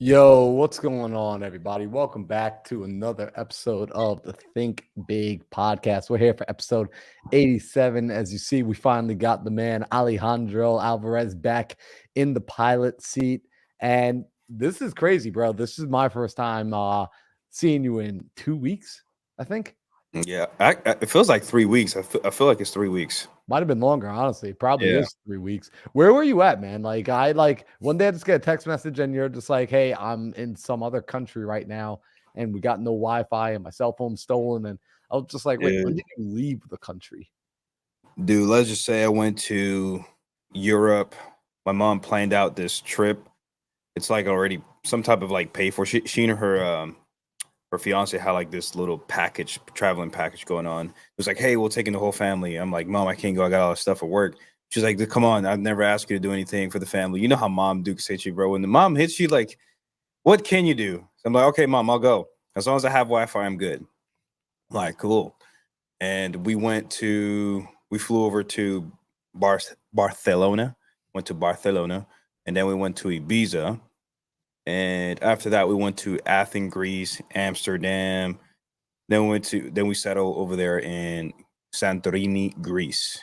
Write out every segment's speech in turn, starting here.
Yo, what's going on, everybody? Welcome back to another episode of the Think Big podcast. We're here for episode 87. As you see, we finally got the man Alejandro Alvarez back in the pilot seat. And this is crazy, bro. This is my first time seeing you in 2 weeks, I think. Yeah, it feels like 3 weeks. I feel like it's 3 weeks. Might have been longer, honestly. It probably Yeah. is 3 weeks. Where were you at, man? Like one day I just get a text message and you're just like, hey, I'm in some other country right now and we got no Wi-Fi and my cell phone's stolen. And I was just like, wait, when Dude, did you leave the country? dude, let's just say I went to Europe. My mom planned out this trip. It's like already some type of like pay for. She and her fiance had like this little package, traveling package going on. It was like, hey, we're taking the whole family. I'm like, Mom, I can't go. I got all this stuff at work. She's like, come on, I've never asked you to do anything for the family. You know how mom Duke hits you, bro. When the mom hits you, like, what can you do? So I'm like, okay, Mom, I'll go. As long as I have Wi-Fi, I'm good. I'm like, cool. And we flew over to Barcelona, went to Barcelona, and then we went to Ibiza. And after that, we went to Athens, Greece, Amsterdam. Then we settled over there in Santorini, Greece,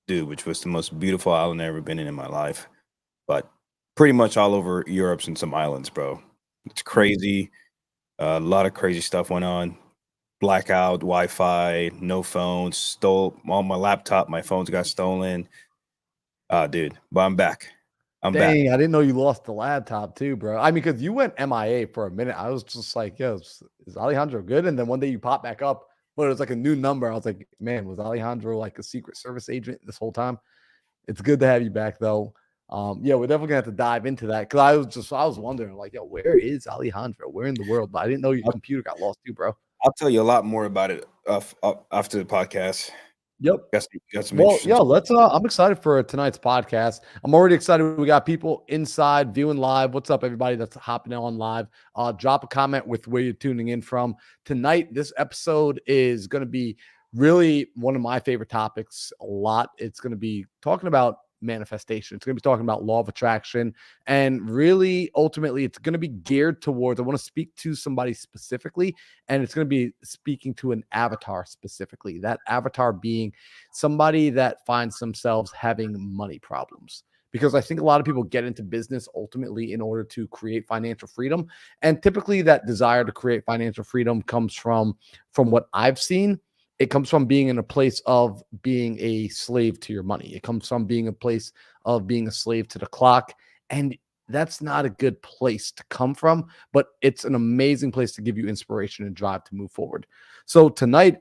dude, which was the most beautiful island I've ever been in my life. But pretty much all over Europe's and some islands, bro. It's crazy. A lot of crazy stuff went on. Blackout, Wi-Fi, no phones, stole on my laptop. My phones got stolen. Dude, but I'm back. I'm back. Dang, I didn't know you lost the laptop too, bro. I mean, because you went MIA for a minute. I was just like, yo, is Alejandro good? And then one day you pop back up, but it was like a new number. I was like, man, was Alejandro like a Secret Service agent this whole time? It's good to have you back, though. Yeah, we're definitely gonna have to dive into that because I was wondering, like, yo, where is Alejandro? Where in the world? But I didn't know your I'll, computer got lost too, bro. I'll tell you a lot more about it after the podcast. Yep. Got some Well, interesting yeah, stuff. let's I'm excited for tonight's podcast. I'm already excited. We got people inside viewing live. What's up, everybody that's hopping on live? Drop a comment with where you're tuning in from. Tonight, this episode is going to be really one of my favorite topics a lot. It's going to be talking about manifestation. It's going to be talking about law of attraction. And really, ultimately, it's going to be geared towards, I want to speak to somebody specifically, and it's going to be speaking to an avatar specifically. That avatar being somebody that finds themselves having money problems. Because I think a lot of people get into business ultimately in order to create financial freedom. And typically that desire to create financial freedom comes from what I've seen, it comes from being in a place of being a slave to your money. It comes from being a place of being a slave to the clock. And that's not a good place to come from, but it's an amazing place to give you inspiration and drive to move forward. So tonight,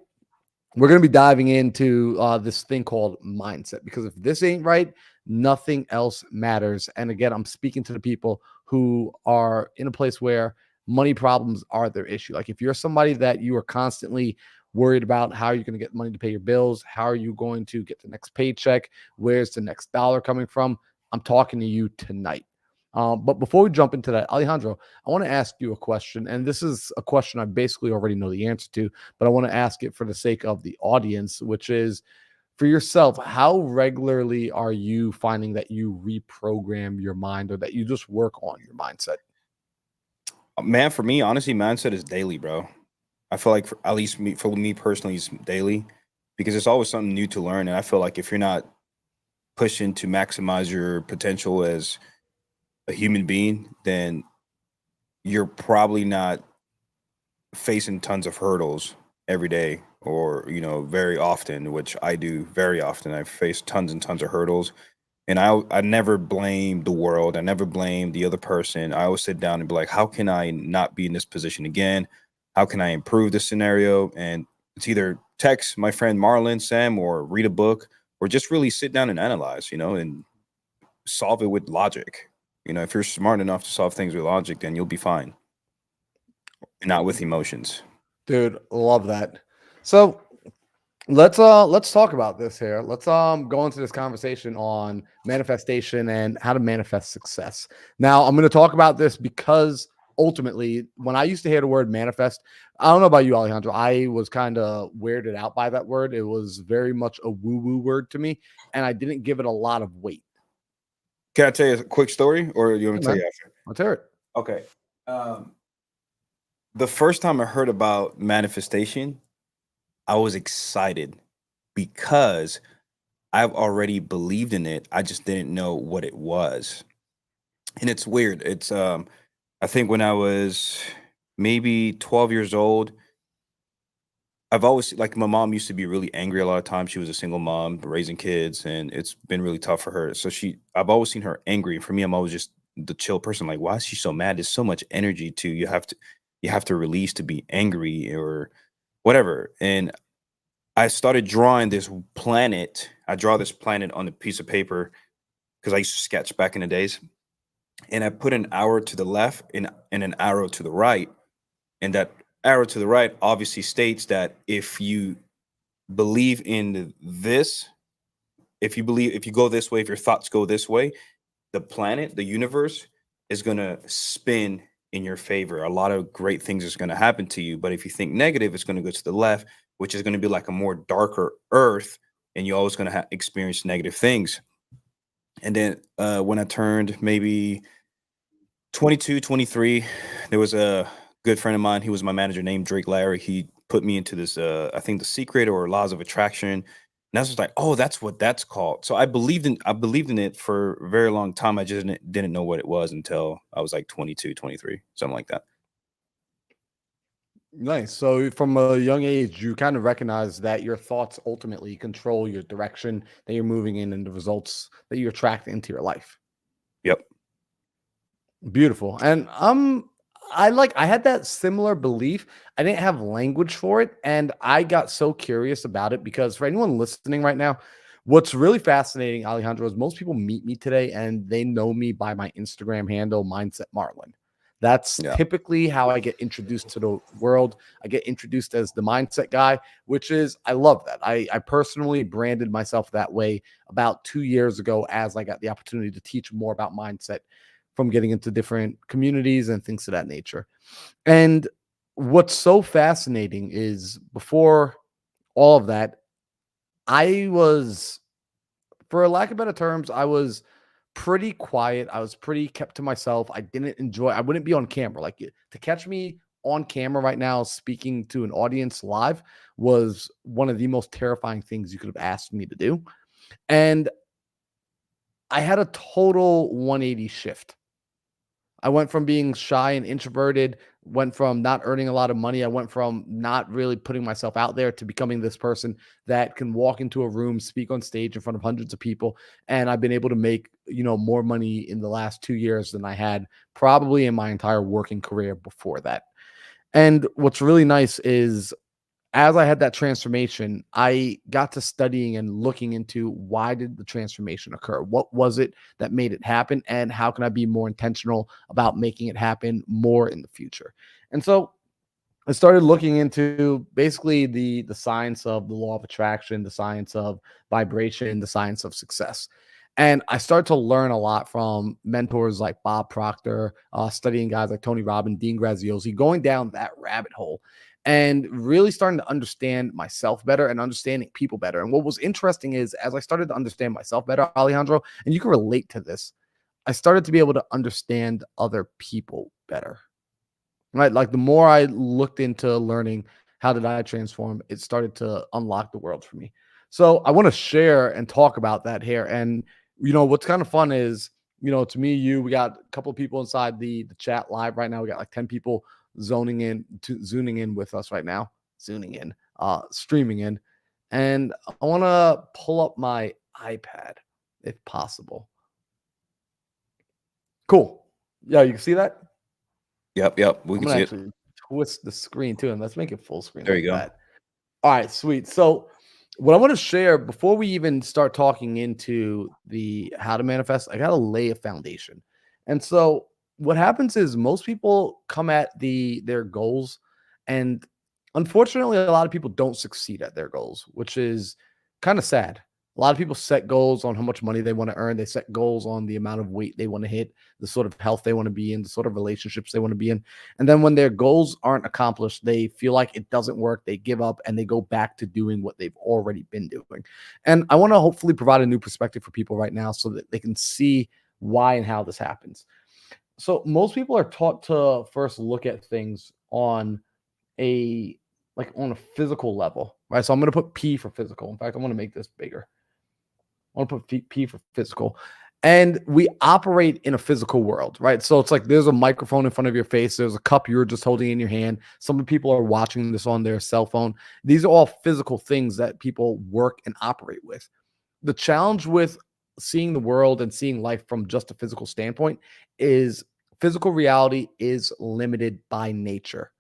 we're going to be diving into this thing called mindset, because if this ain't right, nothing else matters. And again, I'm speaking to the people who are in a place where money problems are their issue. Like if you're somebody that you are constantly worried about how you're going to get money to pay your bills, how are you going to get the next paycheck, where's the next dollar coming from, I'm talking to you tonight. But before we jump into that, Alejandro, I want to ask you a question. And this is a question I basically already know the answer to, but I want to ask it for the sake of the audience, which is for yourself, how regularly are you finding that you reprogram your mind or that you just work on your mindset? Man, for me, honestly, mindset is daily, bro. I feel like at least for me personally, it's daily because it's always something new to learn. And I feel like if you're not pushing to maximize your potential as a human being, then you're probably not facing tons of hurdles every day or, very often, which I do very often. I face tons and tons of hurdles. And I never blame the world. I never blame the other person. I always sit down and be like, how can I not be in this position again? How can I improve this scenario? And it's either text my friend Marlon, Sam, or read a book, or just really sit down and analyze, and solve it with logic. If you're smart enough to solve things with logic, then you'll be fine, and not with emotions. Dude, love that. So let's talk about this here. Let's go into this conversation on manifestation and how to manifest success. Now, I'm going to talk about this because ultimately, when I used to hear the word manifest, I don't know about you, Alejandro, I was kind of weirded out by that word. It was very much a woo-woo word to me, and I didn't give it a lot of weight. Can I tell you a quick story, or you want Hey, me to tell man, you after? let's hear it. Okay. Um, the first time I heard about manifestation, I was excited because I've already believed in it. I just didn't know what it was. And it's weird. I think when I was maybe 12 years old, I've always like my mom used to be really angry a lot of times. She was a single mom raising kids, and it's been really tough for her. So I've always seen her angry. For me, I'm always just the chill person. Like, why is she so mad? There's so much energy to you have to release to be angry or whatever. And I started drawing this planet. I draw this planet on a piece of paper because I used to sketch back in the days, and I put an arrow to the left and an arrow to the right, and that arrow to the right obviously states that if you believe in this, if you go this way, if your thoughts go this way, the planet, the universe is going to spin in your favor. A lot of great things is going to happen to you. But if you think negative, it's going to go to the left, which is going to be like a more darker earth. And you're always going to experience negative things. And then when I turned maybe 22, 23, there was a good friend of mine. He was my manager named Drake Larry. He put me into this, I think, The Secret or Laws of Attraction. And I was like, oh, that's what that's called. So I believed in it for a very long time. I just didn't know what it was until I was like 22, 23, something like that. Nice. So from a young age, you kind of recognize that your thoughts ultimately control your direction that you're moving in and the results that you attract into your life. Yep. Beautiful. And I had that similar belief. I didn't have language for it, and I got so curious about it because for anyone listening right now, what's really fascinating, Alejandro, is most people meet me today and they know me by my Instagram handle, Mindset Marlin. That's Yeah. typically how I get introduced to the world. I get introduced as the mindset guy, which is, I love that. I personally branded myself that way about 2 years ago as I got the opportunity to teach more about mindset from getting into different communities and things of that nature. And what's so fascinating is before all of that, I was, for lack of better terms, I was pretty quiet. I was pretty kept to myself. I wouldn't be on camera. Like to catch me on camera right now speaking to an audience live was one of the most terrifying things you could have asked me to do. And I had a total 180 shift. I went from being shy and introverted, went from not earning a lot of money. I went from not really putting myself out there to becoming this person that can walk into a room, speak on stage in front of hundreds of people. And I've been able to make, more money in the last 2 years than I had probably in my entire working career before that. And what's really nice is as I had that transformation, I got to studying and looking into why did the transformation occur? What was it that made it happen? And how can I be more intentional about making it happen more in the future? And so I started looking into basically the science of the law of attraction, the science of vibration, the science of success. And I started to learn a lot from mentors like Bob Proctor, studying guys like Tony Robbins, Dean Graziosi, going down that rabbit hole and really starting to understand myself better and understanding people better. And what was interesting is as I started to understand myself better, Alejandro, and you can relate to this, I started to be able to understand other people better. Right? Like the more I looked into learning how did I transform, it started to unlock the world for me. So I want to share and talk about that here. And what's kind of fun is, to me, we got a couple of people inside the chat live right now. We got like 10 people zooming in with us right now, streaming in. And I want to pull up my iPad if possible. Cool. Yeah, you can see that? Yep. We I'm can gonna see it. actually twist the screen too, and let's make it full screen There like you go. that. All right, sweet. So, what I want to share before we even start talking into the how to manifest, I gotta lay a foundation. And so, what happens is most people come at their goals, and unfortunately, a lot of people don't succeed at their goals, which is kind of sad. A lot of people set goals on how much money they want to earn. They set goals on the amount of weight they want to hit, the sort of health they want to be in, the sort of relationships they want to be in. And then when their goals aren't accomplished, they feel like it doesn't work. They give up and they go back to doing what they've already been doing. And I want to hopefully provide a new perspective for people right now so that they can see why and how this happens. So most people are taught to first look at things on a on a physical level, right? So I'm going to put P for physical. In fact, I want to make this bigger. I want to put P for physical. And we operate in a physical world, right? So it's like there's a microphone in front of your face. There's a cup you're just holding in your hand. Some people are watching this on their cell phone. These are all physical things that people work and operate with. The challenge with seeing the world and seeing life from just a physical standpoint is physical reality is limited by nature.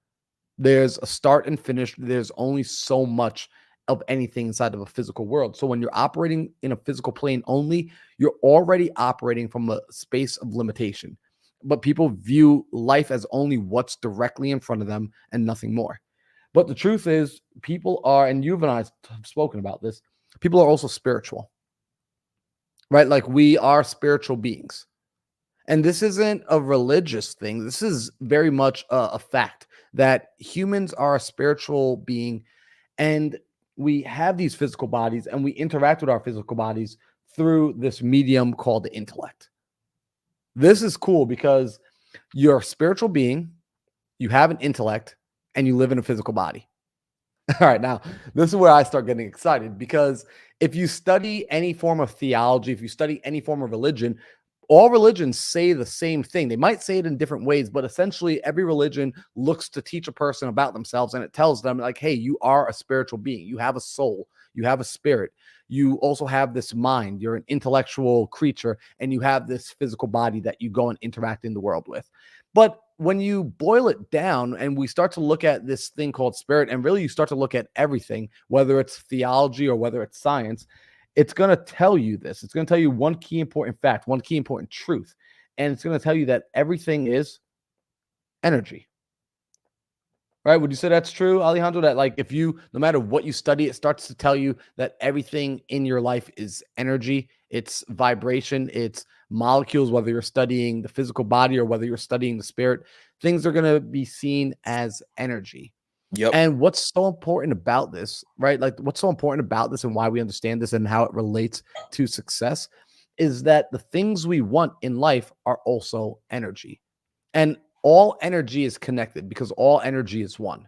There's a start and finish. There's only so much of anything inside of a physical world. So when you're operating in a physical plane only, you're already operating from a space of limitation. But people view life as only what's directly in front of them and nothing more. But the truth is, people are, and you and I have spoken about this, people are also spiritual, right? Like we are spiritual beings. And this isn't a religious thing. This is very much a fact that humans are a spiritual being, and we have these physical bodies and we interact with our physical bodies through this medium called the intellect. This is cool because you're a spiritual being, you have an intellect, and you live in a physical body. All right, now this is where I start getting excited because if you study any form of theology, if you study any form of religion, all religions say the same thing. They might say it in different ways, but essentially every religion looks to teach a person about themselves, and it tells them like, hey, you are a spiritual being. You have a soul. You have a spirit. You also have this mind. You're an intellectual creature, and you have this physical body that you go and interact in the world with. But when you boil it down and we start to look at this thing called spirit, and really you start to look at everything, whether it's theology or whether it's science, it's going to tell you this. It's going to tell you one key important fact, one key important truth. And it's going to tell you that everything is energy. Right? Would you say that's true, Alejandro? That like if you, no matter what you study, it starts to tell you that everything in your life is energy, it's vibration, it's molecules, whether you're studying the physical body or whether you're studying the spirit, things are going to be seen as energy. Yep. And what's so important about this, right? Like what's so important about this and why we understand this and how it relates to success is that the things we want in life are also energy. And all energy is connected because all energy is one.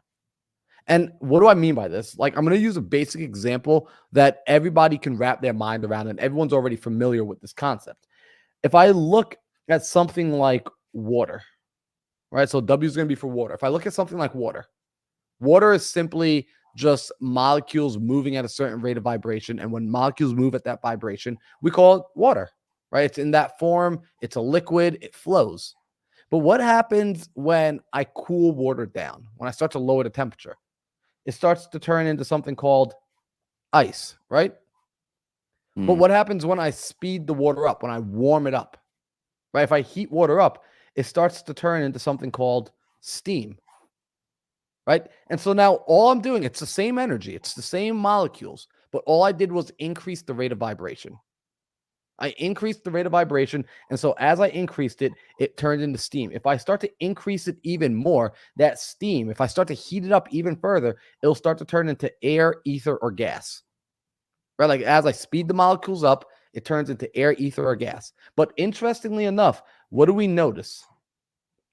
And what do I mean by this? Like, I'm going to use a basic example that everybody can wrap their mind around, and everyone's already familiar with this concept. If I look at something like water, right? So W is going to be for water. If I look at something like water, water is simply just molecules moving at a certain rate of vibration. And when molecules move at that vibration, we call it water, right? It's in that form. It's a liquid. It flows. But what happens when I cool water down? When I start to lower the temperature, it starts to turn into something called ice, right? But what happens when I speed the water up, when I warm it up, right? If I heat water up, it starts to turn into something called steam, right? And so now all I'm doing, it's the same energy, it's the same molecules, but all I did was increase the rate of vibration. I increased the rate of vibration. And so as I increased it, it turned into steam. If I start to increase it even more, that steam, if I start to heat it up even further, it'll start to turn into air, ether, or gas. Right? Like as I speed the molecules up, it turns into air, ether, or gas. But interestingly enough, what do we notice?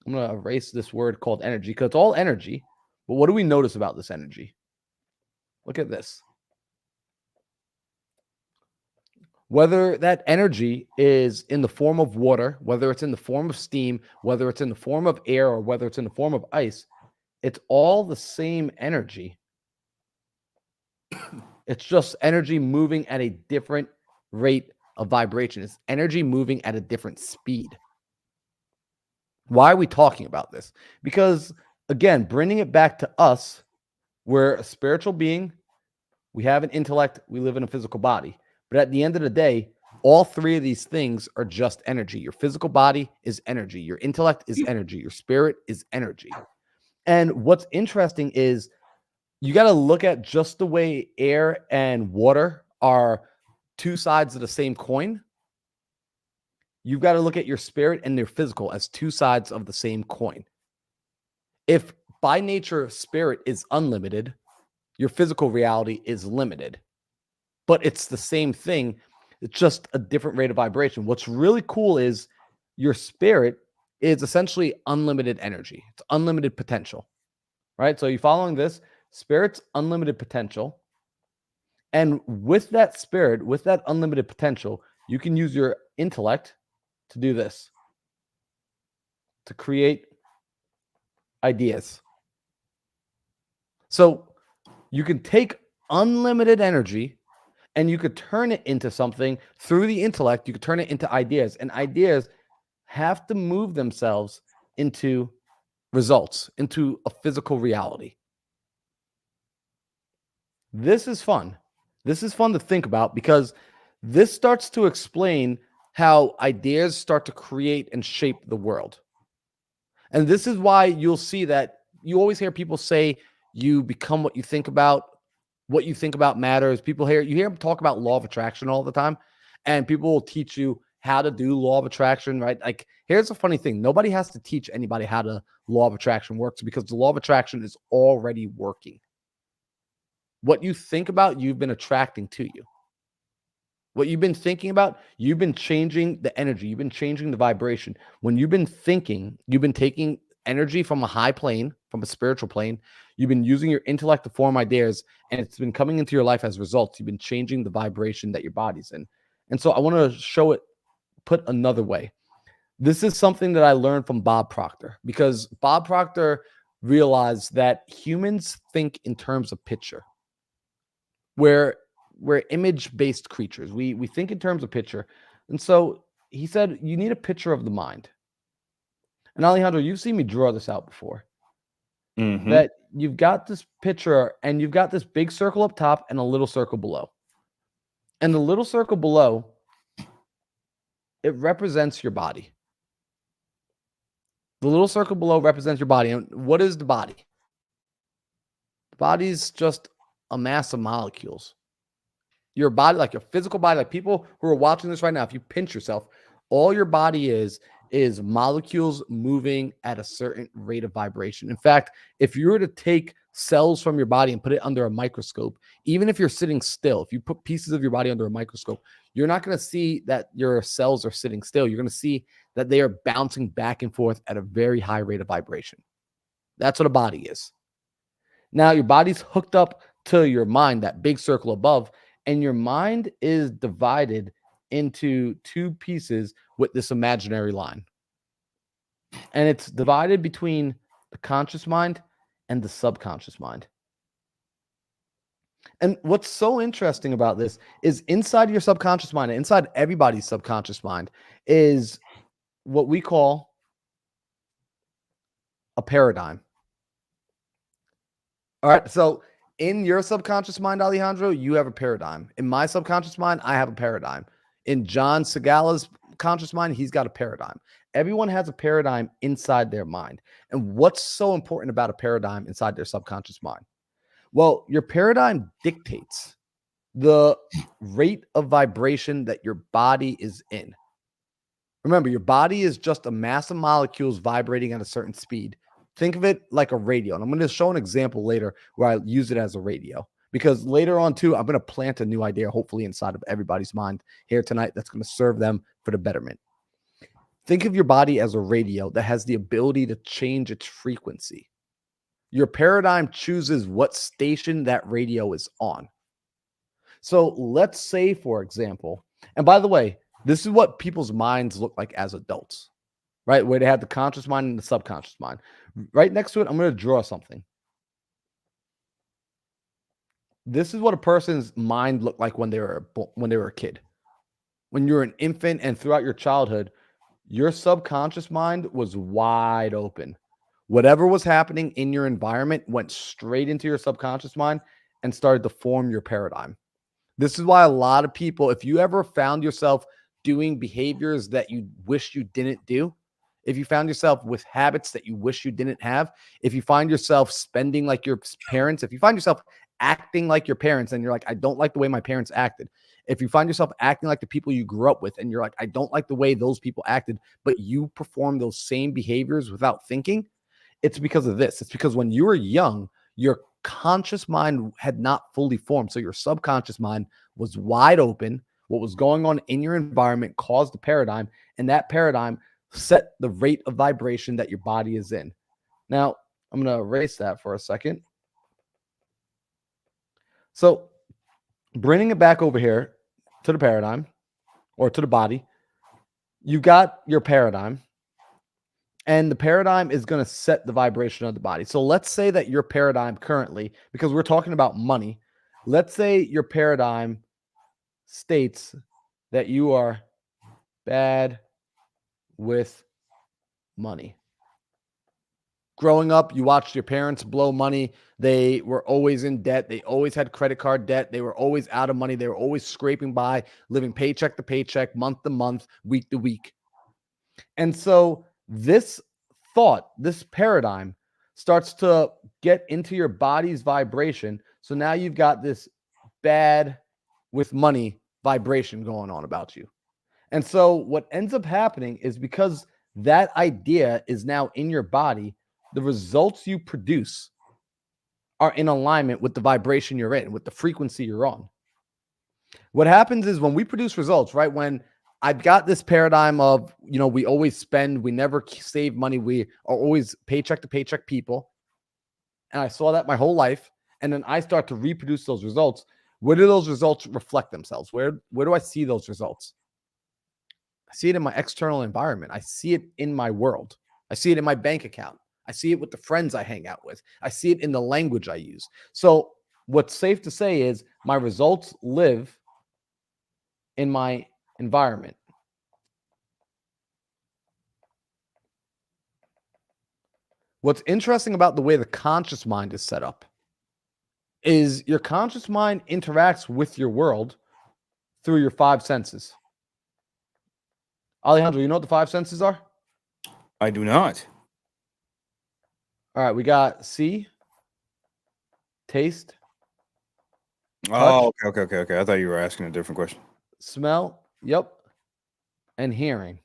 I'm going to erase this word called energy because it's all energy. But what do we notice about this energy? Look at this. Whether that energy is in the form of water, whether it's in the form of steam, whether it's in the form of air, or whether it's in the form of ice, it's all the same energy. It's just energy moving at a different rate of vibration. It's energy moving at a different speed. Why are we talking about this? Because, again, bringing it back to us, we're a spiritual being. We have an intellect. We live in a physical body. But at the end of the day, all three of these things are just energy. Your physical body is energy. Your intellect is energy. Your spirit is energy. And what's interesting is you got to look at just the way air and water are two sides of the same coin. You've got to look at your spirit and your physical as two sides of the same coin. If by nature spirit is unlimited, your physical reality is limited. But it's the same thing. It's just a different rate of vibration. What's really cool is your spirit is essentially unlimited energy. It's unlimited potential, right? So you following this? Spirit's unlimited potential. And with that spirit, with that unlimited potential, you can use your intellect to do this, to create ideas. So you can take unlimited energy and you could turn it into something through the intellect. You could turn it into ideas, and ideas have to move themselves into results, into a physical reality. This is fun. This is fun to think about because this starts to explain how ideas start to create and shape the world. And this is why you'll see that you always hear people say you become what you think about. What you think about matters. You hear them talk about law of attraction all the time, and people will teach you how to do law of attraction, right? Like, here's the funny thing. Nobody has to teach anybody how the law of attraction works because the law of attraction is already working. What you think about, you've been attracting to you. What you've been thinking about, you've been changing the energy. You've been changing the vibration. When you've been thinking, you've been taking energy from a high plane, from a spiritual plane. You've been using your intellect to form ideas, and it's been coming into your life as results. You've been changing the vibration that your body's in. And so I want to show it, put another way. This is something that I learned from Bob Proctor, because Bob Proctor realized that humans think in terms of picture. We're image-based creatures. We think in terms of picture. And so he said, you need a picture of the mind. And Alejandro, you've seen me draw this out before. Mm-hmm. That you've got this picture and you've got this big circle up top and a little circle below. And the little circle below, it represents your body. The little circle below represents your body. And what is the body? The body's just a mass of molecules. Your body, like your physical body, like people who are watching this right now, if you pinch yourself, all your body is molecules moving at a certain rate of vibration. In fact, if you were to take cells from your body and put it under a microscope, even if you're sitting still, if you put pieces of your body under a microscope, you're not going to see that your cells are sitting still. You're going to see that they are bouncing back and forth at a very high rate of vibration. That's what a body is. Now, your body's hooked up to your mind, that big circle above, and your mind is divided into two pieces with this imaginary line. And it's divided between the conscious mind and the subconscious mind. And what's so interesting about this is inside your subconscious mind, and inside everybody's subconscious mind, is what we call a paradigm. All right, so in your subconscious mind, Alejandro, you have a paradigm. In my subconscious mind, I have a paradigm. In John Segala's conscious mind, he's got a paradigm. Everyone has a paradigm inside their mind. And what's so important about a paradigm inside their subconscious mind? Well, your paradigm dictates the rate of vibration that your body is in. Remember, your body is just a mass of molecules vibrating at a certain speed. Think of it like a radio. And I'm going to show an example later where I use it as a radio. Because later on, too, I'm going to plant a new idea, hopefully inside of everybody's mind here tonight, that's going to serve them for the betterment. Think of your body as a radio that has the ability to change its frequency. Your paradigm chooses what station that radio is on. So let's say, for example, and by the way, this is what people's minds look like as adults, right? Where they have the conscious mind and the subconscious mind. Right next to it, I'm going to draw something. This is what a person's mind looked like when they were a kid. When you were an infant and throughout your childhood, your subconscious mind was wide open. Whatever was happening in your environment went straight into your subconscious mind and started to form your paradigm. This is why a lot of people, if you ever found yourself doing behaviors that you wish you didn't do, if you found yourself with habits that you wish you didn't have, if you find yourself spending like your parents, if you find yourself acting like your parents and you're like, I don't like the way my parents acted. If you find yourself acting like the people you grew up with and you're like, I don't like the way those people acted, but you perform those same behaviors without thinking, it's because of this. It's because when you were young, your conscious mind had not fully formed. So your subconscious mind was wide open. What was going on in your environment caused the paradigm, and that paradigm set the rate of vibration that your body is in. Now, I'm going to erase that for a second. So, bringing it back over here to the paradigm or to the body, you got your paradigm, and the paradigm is going to set the vibration of the body. So, let's say that your paradigm currently, because we're talking about money, let's say your paradigm states that you are bad with money. Growing up, you watched your parents blow money. They were always in debt. They always had credit card debt. They were always out of money. They were always scraping by, living paycheck to paycheck, month to month, week to week. And so this thought, this paradigm starts to get into your body's vibration. So now you've got this bad with money vibration going on about you. And so what ends up happening is because that idea is now in your body, the results you produce are in alignment with the vibration you're in, with the frequency you're on. What happens is when we produce results, right? When I've got this paradigm of, we always spend, we never save money, we are always paycheck to paycheck people. And I saw that my whole life. And then I start to reproduce those results. Where do those results reflect themselves? Where do I see those results? I see it in my external environment. I see it in my world. I see it in my bank account. I see it with the friends I hang out with. I see it in the language I use. So what's safe to say is my results live in my environment. What's interesting about the way the conscious mind is set up is your conscious mind interacts with your world through your five senses. Alejandro, you know what the five senses are? I do not. All right, we got see, taste, Oh, okay. I thought you were asking a different question. smell, yep, and hearing.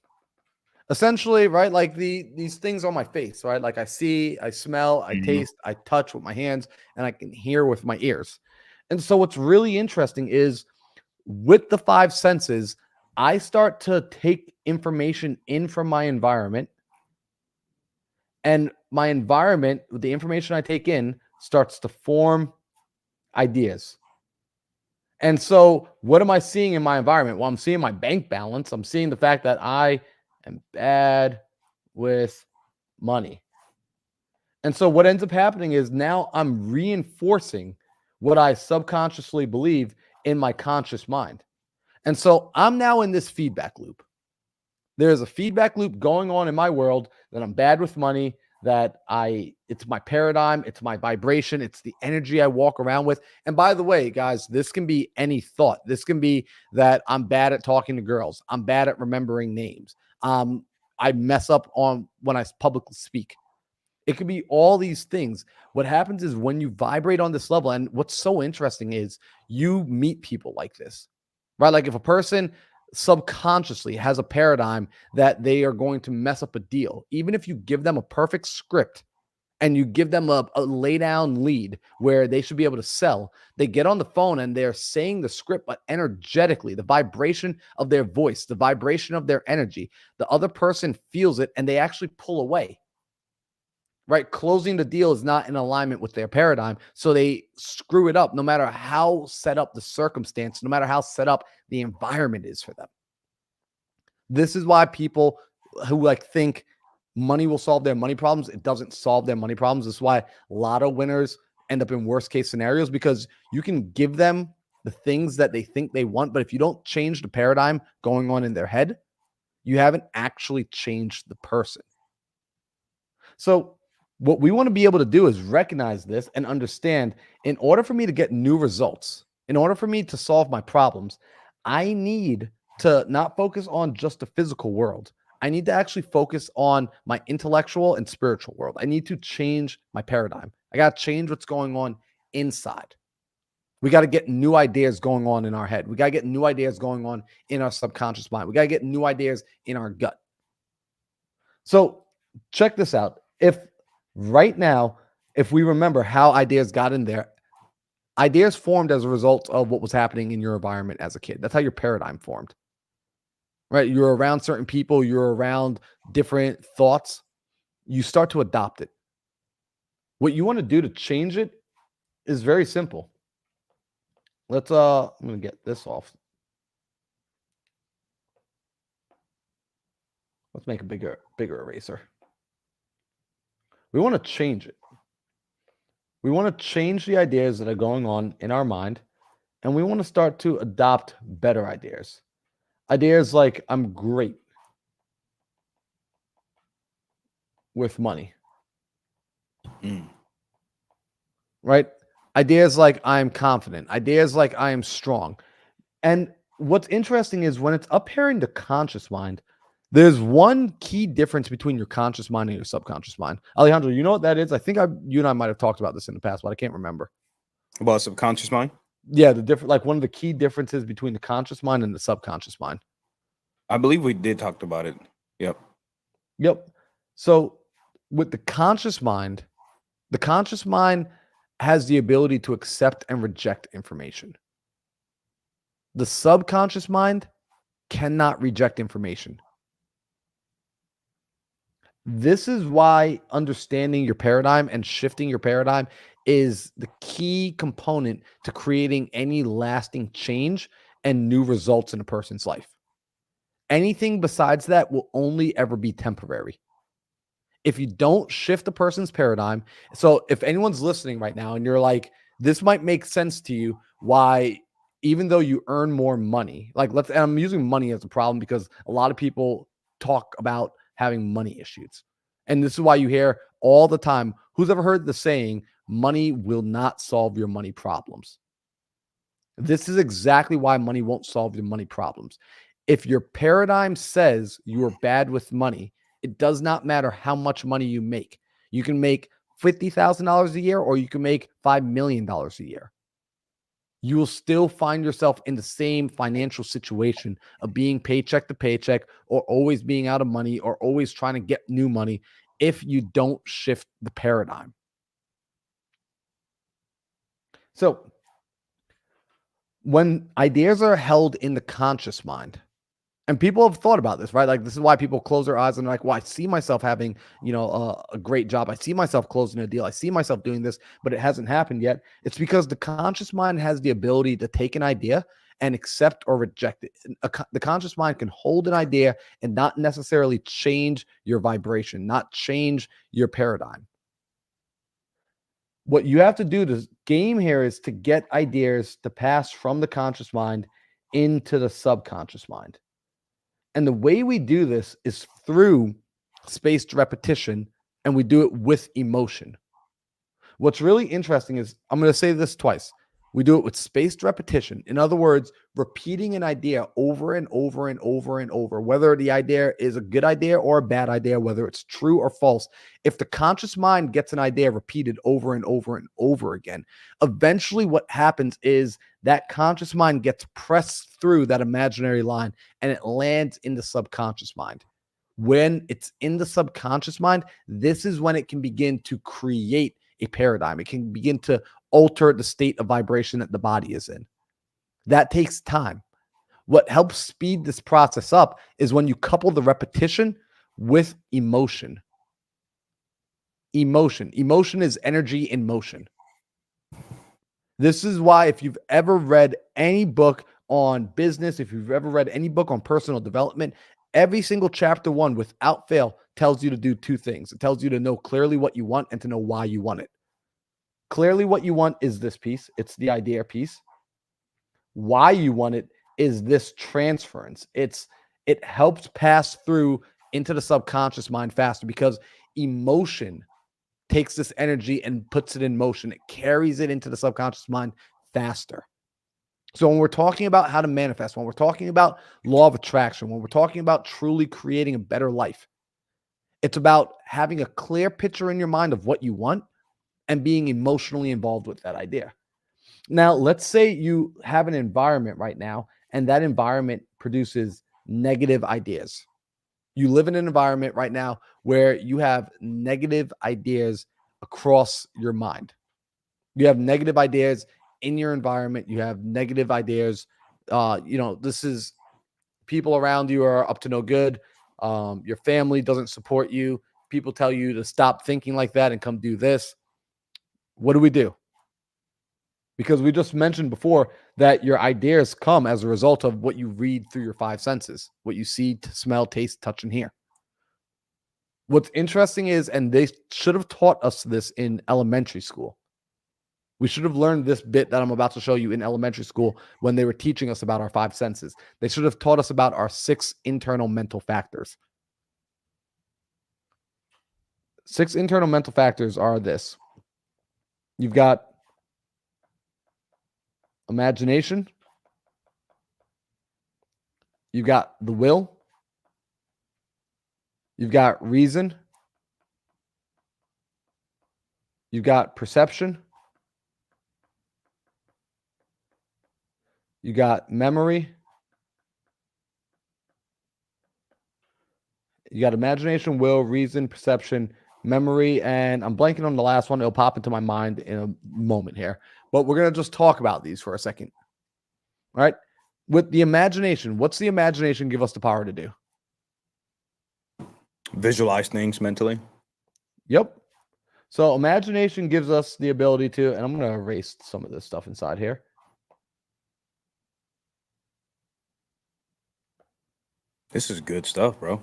Essentially, right? Like these things on my face, right? Like I see, I smell, I taste, I touch with my hands, and I can hear with my ears. And so what's really interesting is with the five senses, I start to take information in from my environment. And my environment, with the information I take in, starts to form ideas. And so, what am I seeing in my environment? Well, I'm seeing my bank balance. I'm seeing the fact that I am bad with money. And so, what ends up happening is now I'm reinforcing what I subconsciously believe in my conscious mind. And so, I'm now in this feedback loop. There's a feedback loop going on in my world that I'm bad with money, that it's my paradigm, it's my vibration, it's the energy I walk around with. And by the way, guys, this can be any thought. This can be that I'm bad at talking to girls. I'm bad at remembering names. I mess up on when I publicly speak. It could be all these things. What happens is when you vibrate on this level, and what's so interesting is you meet people like this, right? Like if a person subconsciously has a paradigm that they are going to mess up a deal, even if you give them a perfect script and you give them a lay down lead where they should be able to sell, they get on the phone and they're saying the script, but energetically, the vibration of their voice, the vibration of their energy, the other person feels it and they actually pull away. Right? Closing the deal is not in alignment with their paradigm. So they screw it up no matter how set up the circumstance, no matter how set up the environment is for them. This is why people who think money will solve their money problems, it doesn't solve their money problems. This is why lotto winners end up in worst case scenarios, because you can give them the things that they think they want, but if you don't change the paradigm going on in their head, you haven't actually changed the person. So what we want to be able to do is recognize this and understand, in order for me to get new results, in order for me to solve my problems, I need to not focus on just the physical world. I need to actually focus on my intellectual and spiritual world. I need to change my paradigm. I got to change what's going on inside. We got to get new ideas going on in our head. We got to get new ideas going on in our subconscious mind. We got to get new ideas in our gut. So check this out. If right now, if we remember how ideas got in there, ideas formed as a result of what was happening in your environment as a kid. That's how your paradigm formed. right? You're around certain people, you're around different thoughts, you start to adopt it. What you want to do to change it is very simple. I'm going to get this off. Let's make a bigger eraser. We want to change it. We want to change the ideas that are going on in our mind, and we want to start to adopt better ideas. Ideas like, I'm great with money. Right? Ideas like, I'm confident. Ideas like, I am strong. And what's interesting is when it's up here in the conscious mind, there's one key difference between your conscious mind and your subconscious mind. Alejandro, you know what that is? I think you and I might have talked about this in the past, but I can't remember. About subconscious mind? Yeah, like one of the key differences between the conscious mind and the subconscious mind. I believe we did talk about it. Yep. So with the conscious mind has the ability to accept and reject information. The subconscious mind cannot reject information. This is why understanding your paradigm and shifting your paradigm is the key component to creating any lasting change and new results in a person's life. Anything besides that will only ever be temporary. If you don't shift a person's paradigm, so if anyone's listening right now and you're like, this might make sense to you, why, even though you earn more money, and I'm using money as a problem because a lot of people talk about having money issues. And this is why you hear all the time, who's ever heard the saying, money will not solve your money problems? This is exactly why money won't solve your money problems. If your paradigm says you are bad with money, it does not matter how much money you make. You can make $50,000 a year or you can make $5 million a year. You will still find yourself in the same financial situation of being paycheck to paycheck or always being out of money or always trying to get new money if you don't shift the paradigm. So when ideas are held in the conscious mind, and people have thought about this, right? Like, this is why people close their eyes and they're like, well, I see myself having, a great job. I see myself closing a deal. I see myself doing this, but it hasn't happened yet. It's because the conscious mind has the ability to take an idea and accept or reject it. The conscious mind can hold an idea and not necessarily change your vibration, not change your paradigm. What you have to do to game here is to get ideas to pass from the conscious mind into the subconscious mind. And the way we do this is through spaced repetition, and we do it with emotion. What's really interesting is, I'm going to say this twice. We do it with spaced repetition. In other words, repeating an idea over and over and over and over, whether the idea is a good idea or a bad idea, whether it's true or false. If the conscious mind gets an idea repeated over and over and over again, eventually what happens is that conscious mind gets pressed through that imaginary line and it lands in the subconscious mind. When it's in the subconscious mind, this is when it can begin to create a paradigm. It can begin to alter the state of vibration that the body is in. That takes time. What helps speed this process up is when you couple the repetition with emotion. Emotion is energy in motion. This is why if you've ever read any book on business, if you've ever read any book on personal development, every single chapter one, without fail, tells you to do two things. It tells you to know clearly what you want and to know why you want it. Clearly what you want is this piece. It's the idea piece. Why you want it is this transference. It helps pass through into the subconscious mind faster because emotion takes this energy and puts it in motion. It carries it into the subconscious mind faster. So when we're talking about how to manifest, when we're talking about law of attraction, when we're talking about truly creating a better life, it's about having a clear picture in your mind of what you want and being emotionally involved with that idea. Now, let's say you have an environment right now, and that environment produces negative ideas. You live in an environment right now where you have negative ideas across your mind. You have negative ideas in your environment. You have negative ideas. This is people around you are up to no good. Your family doesn't support you. People tell you to stop thinking like that and come do this. What do? Because we just mentioned before that your ideas come as a result of what you read through your five senses, what you see, smell, taste, touch, and hear. What's interesting is, and they should have taught us this in elementary school. We should have learned this bit that I'm about to show you in elementary school when they were teaching us about our five senses. They should have taught us about our 6 internal mental factors. 6 internal mental factors are this. You've got imagination. You've got the will. You've got reason. You've got perception. You got memory. You got imagination, will, reason, perception, memory, and I'm blanking on the last one. It'll pop into my mind in a moment here. But we're going to just talk about these for a second. All right? With the imagination, what's the imagination give us the power to do? Visualize things mentally. Yep. So imagination gives us the ability to, and I'm going to erase some of this stuff inside here. This is good stuff, bro.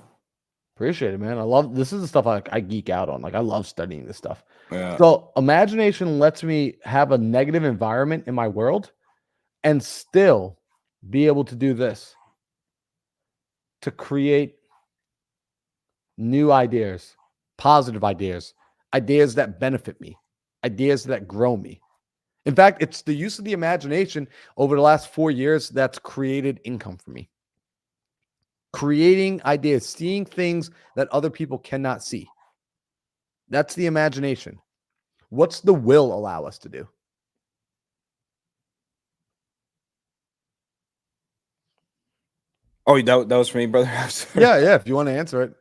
Appreciate it, man. I love this is the stuff I geek out on. Like I love studying this stuff. Yeah. So imagination lets me have a negative environment in my world and still be able to do this, to create new ideas, positive ideas, ideas that benefit me, ideas that grow me. In fact, it's the use of the imagination over the last 4 years that's created income for me. Creating ideas, seeing things that other people cannot see. That's the imagination. What's the will allow us to do? Oh, that was for me, brother. Yeah. If you want to answer it.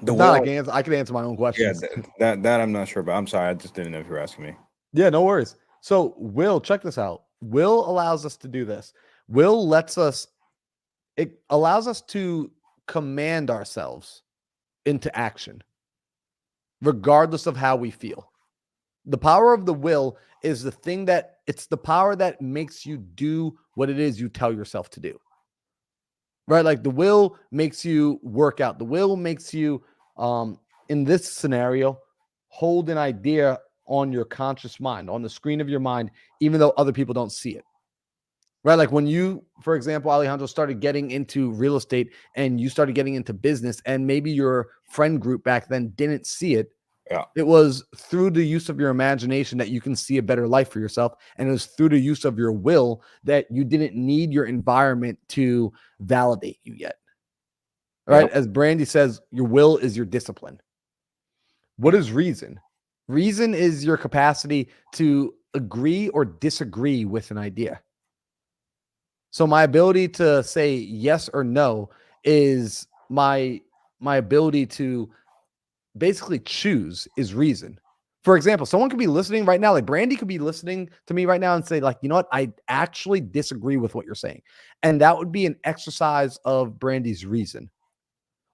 The If will, not, I can answer my own questions. Yeah, that I'm not sure about. I'm sorry, I just didn't know if you were asking me. Yeah, no worries. So will, check this out. Will allows us to do this. Will lets us, it allows us to command ourselves into action, regardless of how we feel. The power of the will is the thing that it's the power that makes you do what it is you tell yourself to do. Right? Like the will makes you work out. The will makes you, in this scenario, hold an idea on your conscious mind, on the screen of your mind, even though other people don't see it. Right? Like when you, for example, Alejandro, started getting into real estate and you started getting into business, and maybe your friend group back then didn't see it. Yeah. It was through the use of your imagination that you can see a better life for yourself. And it was through the use of your will that you didn't need your environment to validate you yet. Right? Yep. As Brandy says, your will is your discipline. What is reason? Reason is your capacity to agree or disagree with an idea. So my ability to say yes or no is my ability to basically choose is reason. For example, someone could be listening right now, like Brandy could be listening to me right now and say, like, you know what? I actually disagree with what you're saying. And that would be an exercise of Brandy's reason.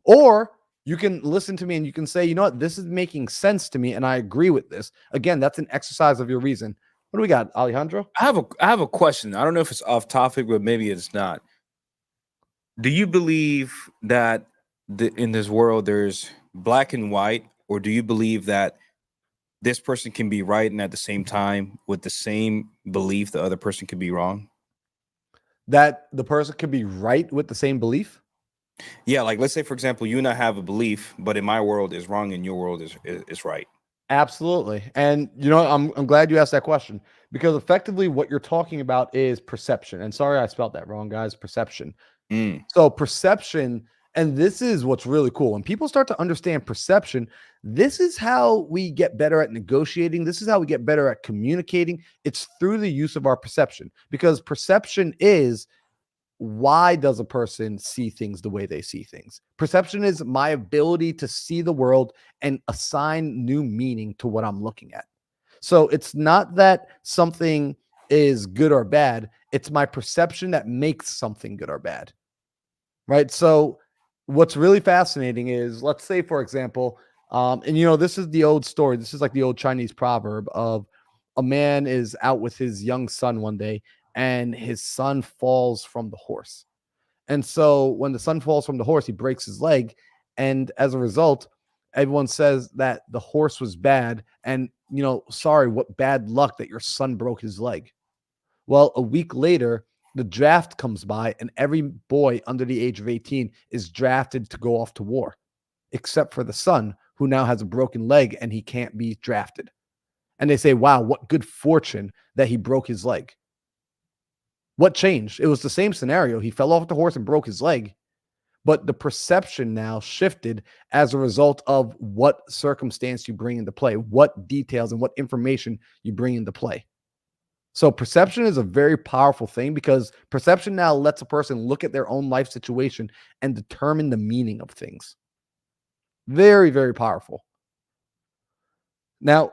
Or you can listen to me and you can say, you know what? This is making sense to me and I agree with this. Again, that's an exercise of your reason. What do we got, Alejandro? I have a question. I don't know if it's off topic, but maybe it's not. Do you believe that in this world there's black and white, or do you believe that this person can be right and at the same time with the same belief the other person could be wrong? That the person could be right with the same belief? Yeah, like let's say, for example, you and I have a belief, but in my world is wrong and your world is right. Absolutely. And you know, I'm glad you asked that question, because effectively what you're talking about is perception. And sorry I spelled that wrong, guys. Perception. So perception, and this is what's really cool. When people start to understand perception, this is how we get better at negotiating. This is how we get better at communicating. It's through the use of our perception, because perception is, why does a person see things the way they see things? Perception is my ability to see the world and assign new meaning to what I'm looking at. So it's not that something is good or bad. It's my perception that makes something good or bad. right? So what's really fascinating is, let's say, for example, and this is the old story. This is like the old Chinese proverb of a man is out with his young son one day, and his son falls from the horse. And so when the son falls from the horse, he breaks his leg. And as a result, everyone says that the horse was bad. And, sorry, what bad luck that your son broke his leg. Well, a week later, the draft comes by, and every boy under the age of 18 is drafted to go off to war, except for the son, who now has a broken leg and he can't be drafted. And they say, wow, what good fortune that he broke his leg. What changed? It was the same scenario. He fell off the horse and broke his leg, but the perception now shifted as a result of what circumstance you bring into play, what details and what information you bring into play. So perception is a very powerful thing, because perception now lets a person look at their own life situation and determine the meaning of things. Very, very powerful. Now,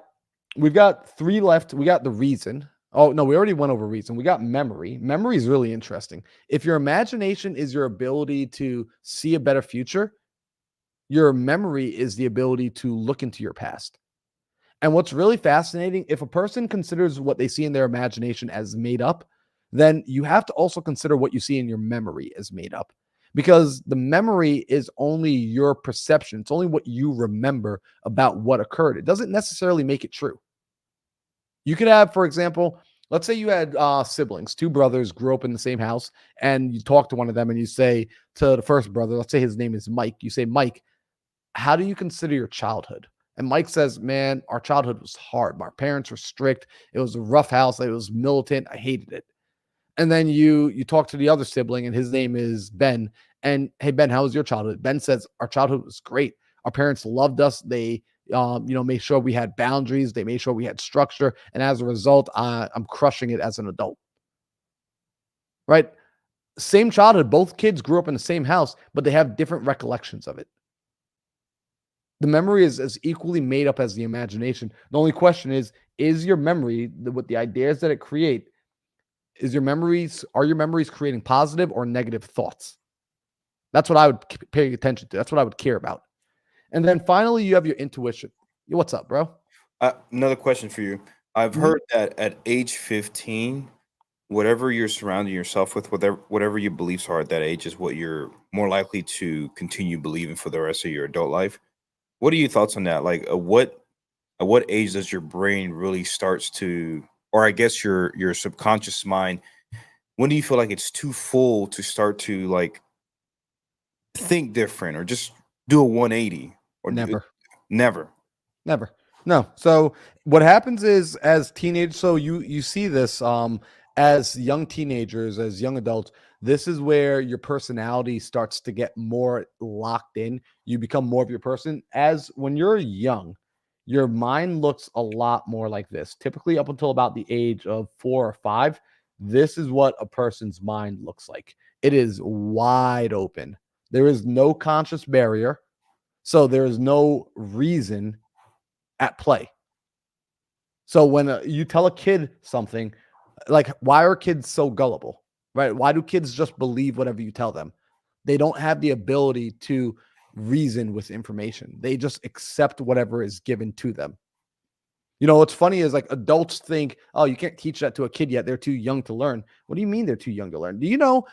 we've got 3 left. We got the reason. Oh, no, we already went over reason. We got memory. Memory is really interesting. If your imagination is your ability to see a better future, your memory is the ability to look into your past. And what's really fascinating, if a person considers what they see in their imagination as made up, then you have to also consider what you see in your memory as made up. Because the memory is only your perception. It's only what you remember about what occurred. It doesn't necessarily make it true. You could have, for example, let's say you had siblings, 2 brothers grew up in the same house, and you talk to one of them and you say to the first brother, let's say his name is Mike, you say, Mike, how do you consider your childhood? And Mike says, man, our childhood was hard. My parents were strict. It was a rough house. It was militant. I hated it. And then you talk to the other sibling, and his name is Ben. And hey, Ben, how was your childhood? Ben says, our childhood was great. Our parents loved us. They, made sure we had boundaries. They made sure we had structure. And as a result, I'm crushing it as an adult. Right? Same childhood. Both kids grew up in the same house, but they have different recollections of it. The memory is as equally made up as the imagination. The only question is your memory, with the ideas that it create, are your memories creating positive or negative thoughts? That's what I would pay attention to. That's what I would care about. And then finally, you have your intuition. What's up, bro? Another question for you. I've heard that at age 15, whatever you're surrounding yourself with, whatever your beliefs are at that age, is what you're more likely to continue believing for the rest of your adult life. What are your thoughts on that? Like, at what age does your brain really starts to, or I guess your subconscious mind, when do you feel like it's too full to start to like think different or just do a 180? Or Never. Never. Never. No. So what happens is, as teenagers, so you see this as young teenagers, as young adults, this is where your personality starts to get more locked in. You become more of your person. As when you're young, your mind looks a lot more like this. Typically up until about the age of 4 or 5, this is what a person's mind looks like. It is wide open. There is no conscious barrier. So there is no reason at play. So when you tell a kid something, like, why are kids so gullible, right? Why do kids just believe whatever you tell them? They don't have the ability to reason with information. They just accept whatever is given to them. What's funny is, like, adults think, oh, you can't teach that to a kid yet. They're too young to learn. What do you mean they're too young to learn? Do you know,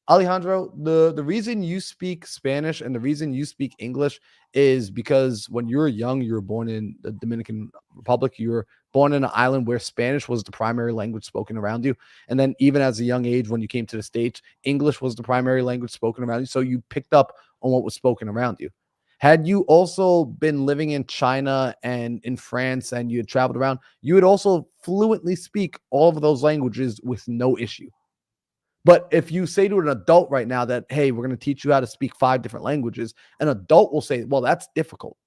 Alejandro, the reason you speak Spanish and the reason you speak English is because when you were young, you were born in the Dominican Republic. You were born in an island where Spanish was the primary language spoken around you. And then even as a young age, when you came to the States, English was the primary language spoken around you. So you picked up on what was spoken around you. Had you also been living in China and in France and you had traveled around, you would also fluently speak all of those languages with no issue. But if you say to an adult right now that, hey, we're going to teach you how to speak 5 different languages, an adult will say, well, that's difficult,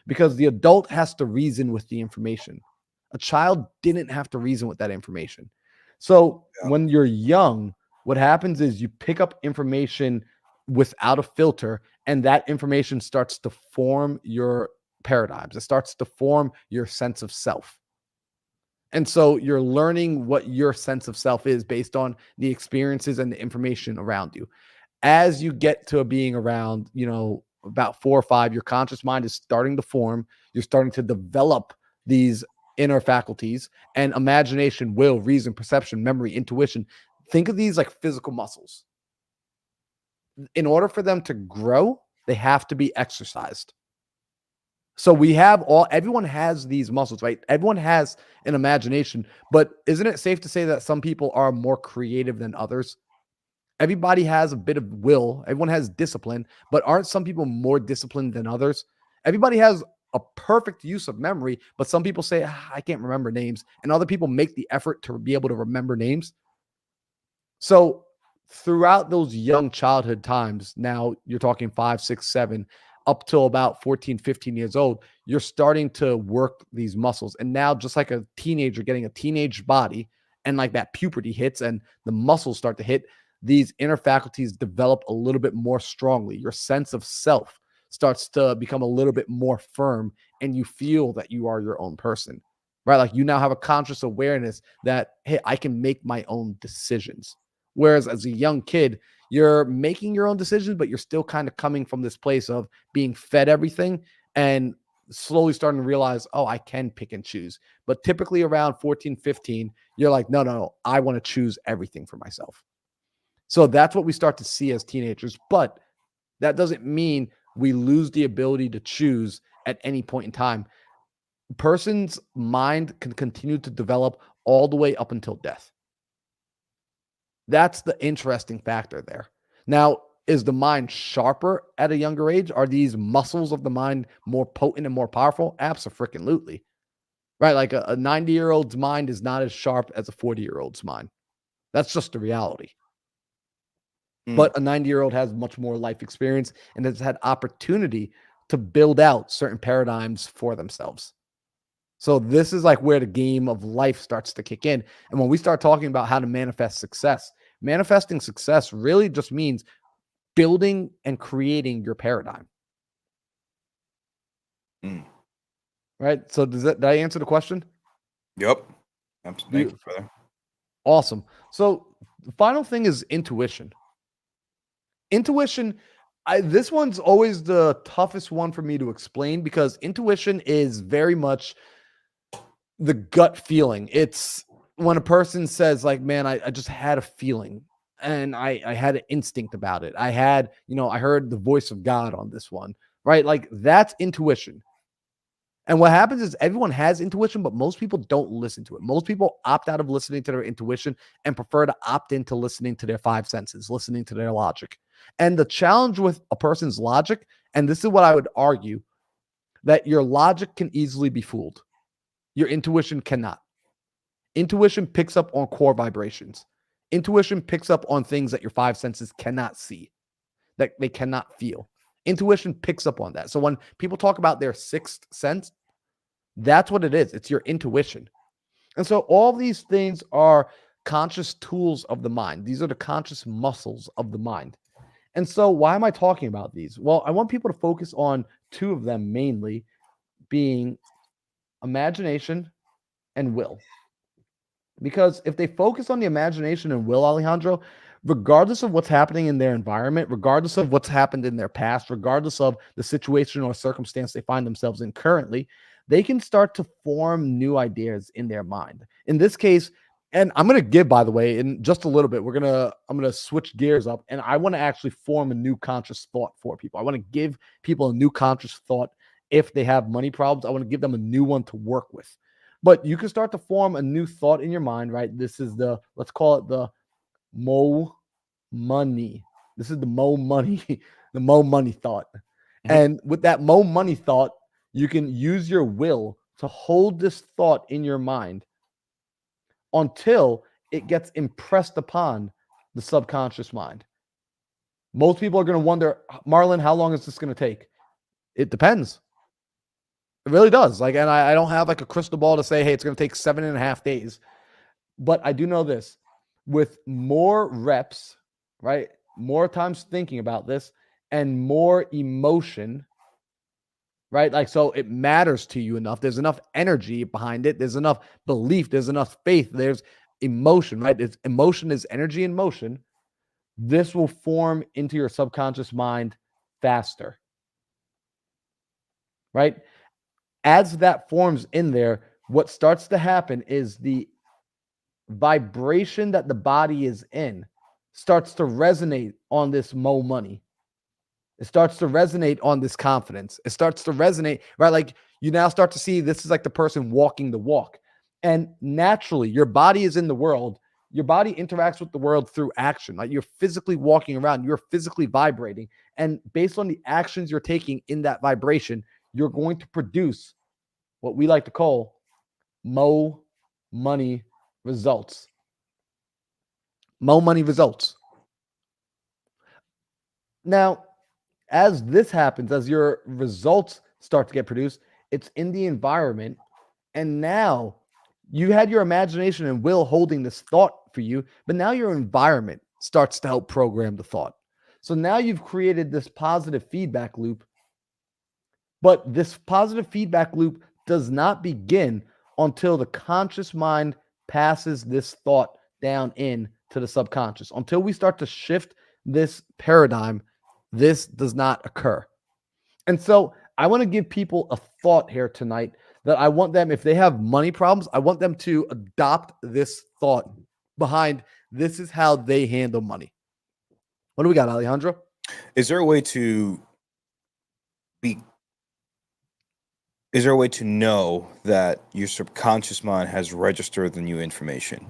because the adult has to reason with the information. A child didn't have to reason with that information. So when you're young, what happens is you pick up information without a filter, and that information starts to form your paradigms. It starts to form your sense of self. And so you're learning what your sense of self is based on the experiences and the information around you. as you get to being around, about 4 or 5, your conscious mind is starting to form. You're starting to develop these inner faculties and imagination, will, reason, perception, memory, intuition. Think of these like physical muscles. In order for them to grow, they have to be exercised. So everyone has these muscles, right? Everyone has an imagination, but isn't it safe to say that some people are more creative than others? Everybody has a bit of will. Everyone has discipline, but aren't some people more disciplined than others? Everybody has a perfect use of memory, but some people say, I can't remember names. And other people make the effort to be able to remember names. So throughout those young childhood times, now you're talking 5, 6, 7, up till about 14, 15 years old, you're starting to work these muscles. And now, just like a teenager getting a teenage body, and like that puberty hits and the muscles start to hit, these inner faculties develop a little bit more strongly. Your sense of self starts to become a little bit more firm, and you feel that you are your own person, right? Like you now have a conscious awareness that, hey, I can make my own decisions. Whereas as a young kid, you're making your own decisions, but you're still kind of coming from this place of being fed everything and slowly starting to realize, oh, I can pick and choose. But typically around 14, 15, you're like, no, I want to choose everything for myself. So that's what we start to see as teenagers. But that doesn't mean we lose the ability to choose at any point in time. A person's mind can continue to develop all the way up until death. That's the interesting factor there. Now, is the mind sharper at a younger age? Are these muscles of the mind more potent and more powerful? Abso-freaking-lutely. Right? Like a 90-year-old's mind is not as sharp as a 40-year-old's mind. That's just the reality. But a 90-year-old has much more life experience and has had opportunity to build out certain paradigms for themselves. So this is like where the game of life starts to kick in. And when we start talking about how to manifest success, manifesting success really just means building and creating your paradigm. Right? So did I answer the question? Yep. Thank you for that. Awesome. So the final thing is intuition. Intuition, this one's always the toughest one for me to explain because intuition is very much the gut feeling. It's when a person says like, man, I just had a feeling and I had an instinct about it. I had, I heard the voice of God on this one, right? Like that's intuition. And what happens is everyone has intuition, but most people don't listen to it. Most people opt out of listening to their intuition and prefer to opt into listening to their 5 senses, listening to their logic. And the challenge with a person's logic, and this is what I would argue, that your logic can easily be fooled. Your intuition cannot. Intuition picks up on core vibrations. Intuition picks up on things that your 5 senses cannot see, that they cannot feel. Intuition picks up on that. So when people talk about their 6th sense, that's what it is. It's your intuition. And so all these things are conscious tools of the mind. These are the conscious muscles of the mind. And so why am I talking about these? Well, I want people to focus on 2 of them mainly, being imagination and will. Because if they focus on the imagination and will, Alejandro, regardless of what's happening in their environment, regardless of what's happened in their past, regardless of the situation or circumstance they find themselves in currently, they can start to form new ideas in their mind. In this case, and I'm going to give, by the way, in just a little bit, I'm going to switch gears up, and I want to actually form a new conscious thought for people. I want to give people a new conscious thought. If they have money problems, I want to give them a new one to work with. But you can start to form a new thought in your mind, right? This is let's call it the Mo money. This is the Mo money, the Mo money thought. And with that Mo money thought, you can use your will to hold this thought in your mind until it gets impressed upon the subconscious mind. Most people are going to wonder, Marlon, how long is this going to take? It depends. It really does. Like, and I don't have like a crystal ball to say, hey, it's going to take 7.5 days. But I do know this. With more reps, right? More times thinking about this and more emotion, right? Like, so it matters to you enough. There's enough energy behind it. There's enough belief. There's enough faith. There's emotion, right? Emotion is energy in motion. this will form into your subconscious mind faster, right? As that forms in there, what starts to happen is the vibration that the body is in starts to resonate on this mo money. It starts to resonate on this confidence. It starts to resonate, right? Like you now start to see this is like the person walking the walk. And naturally, your body is in the world. Your body interacts with the world through action. Like you're physically walking around, you're physically vibrating. And based on the actions you're taking in that vibration, you're going to produce what we like to call mo money results. Mo money results. Now, as this happens, as your results start to get produced, it's in the environment. And now you had your imagination and will holding this thought for you, but now your environment starts to help program the thought. So now you've created this positive feedback loop, but this positive feedback loop does not begin until the conscious mind passes this thought down in to the subconscious. Until we start to shift this paradigm, this does not occur. And so I want to give people a thought here tonight that I want them, if they have money problems, I want them to adopt this thought behind this is how they handle money. What do we got, Alejandro? Is there a way to be? Is there a way to know that your subconscious mind has registered the new information?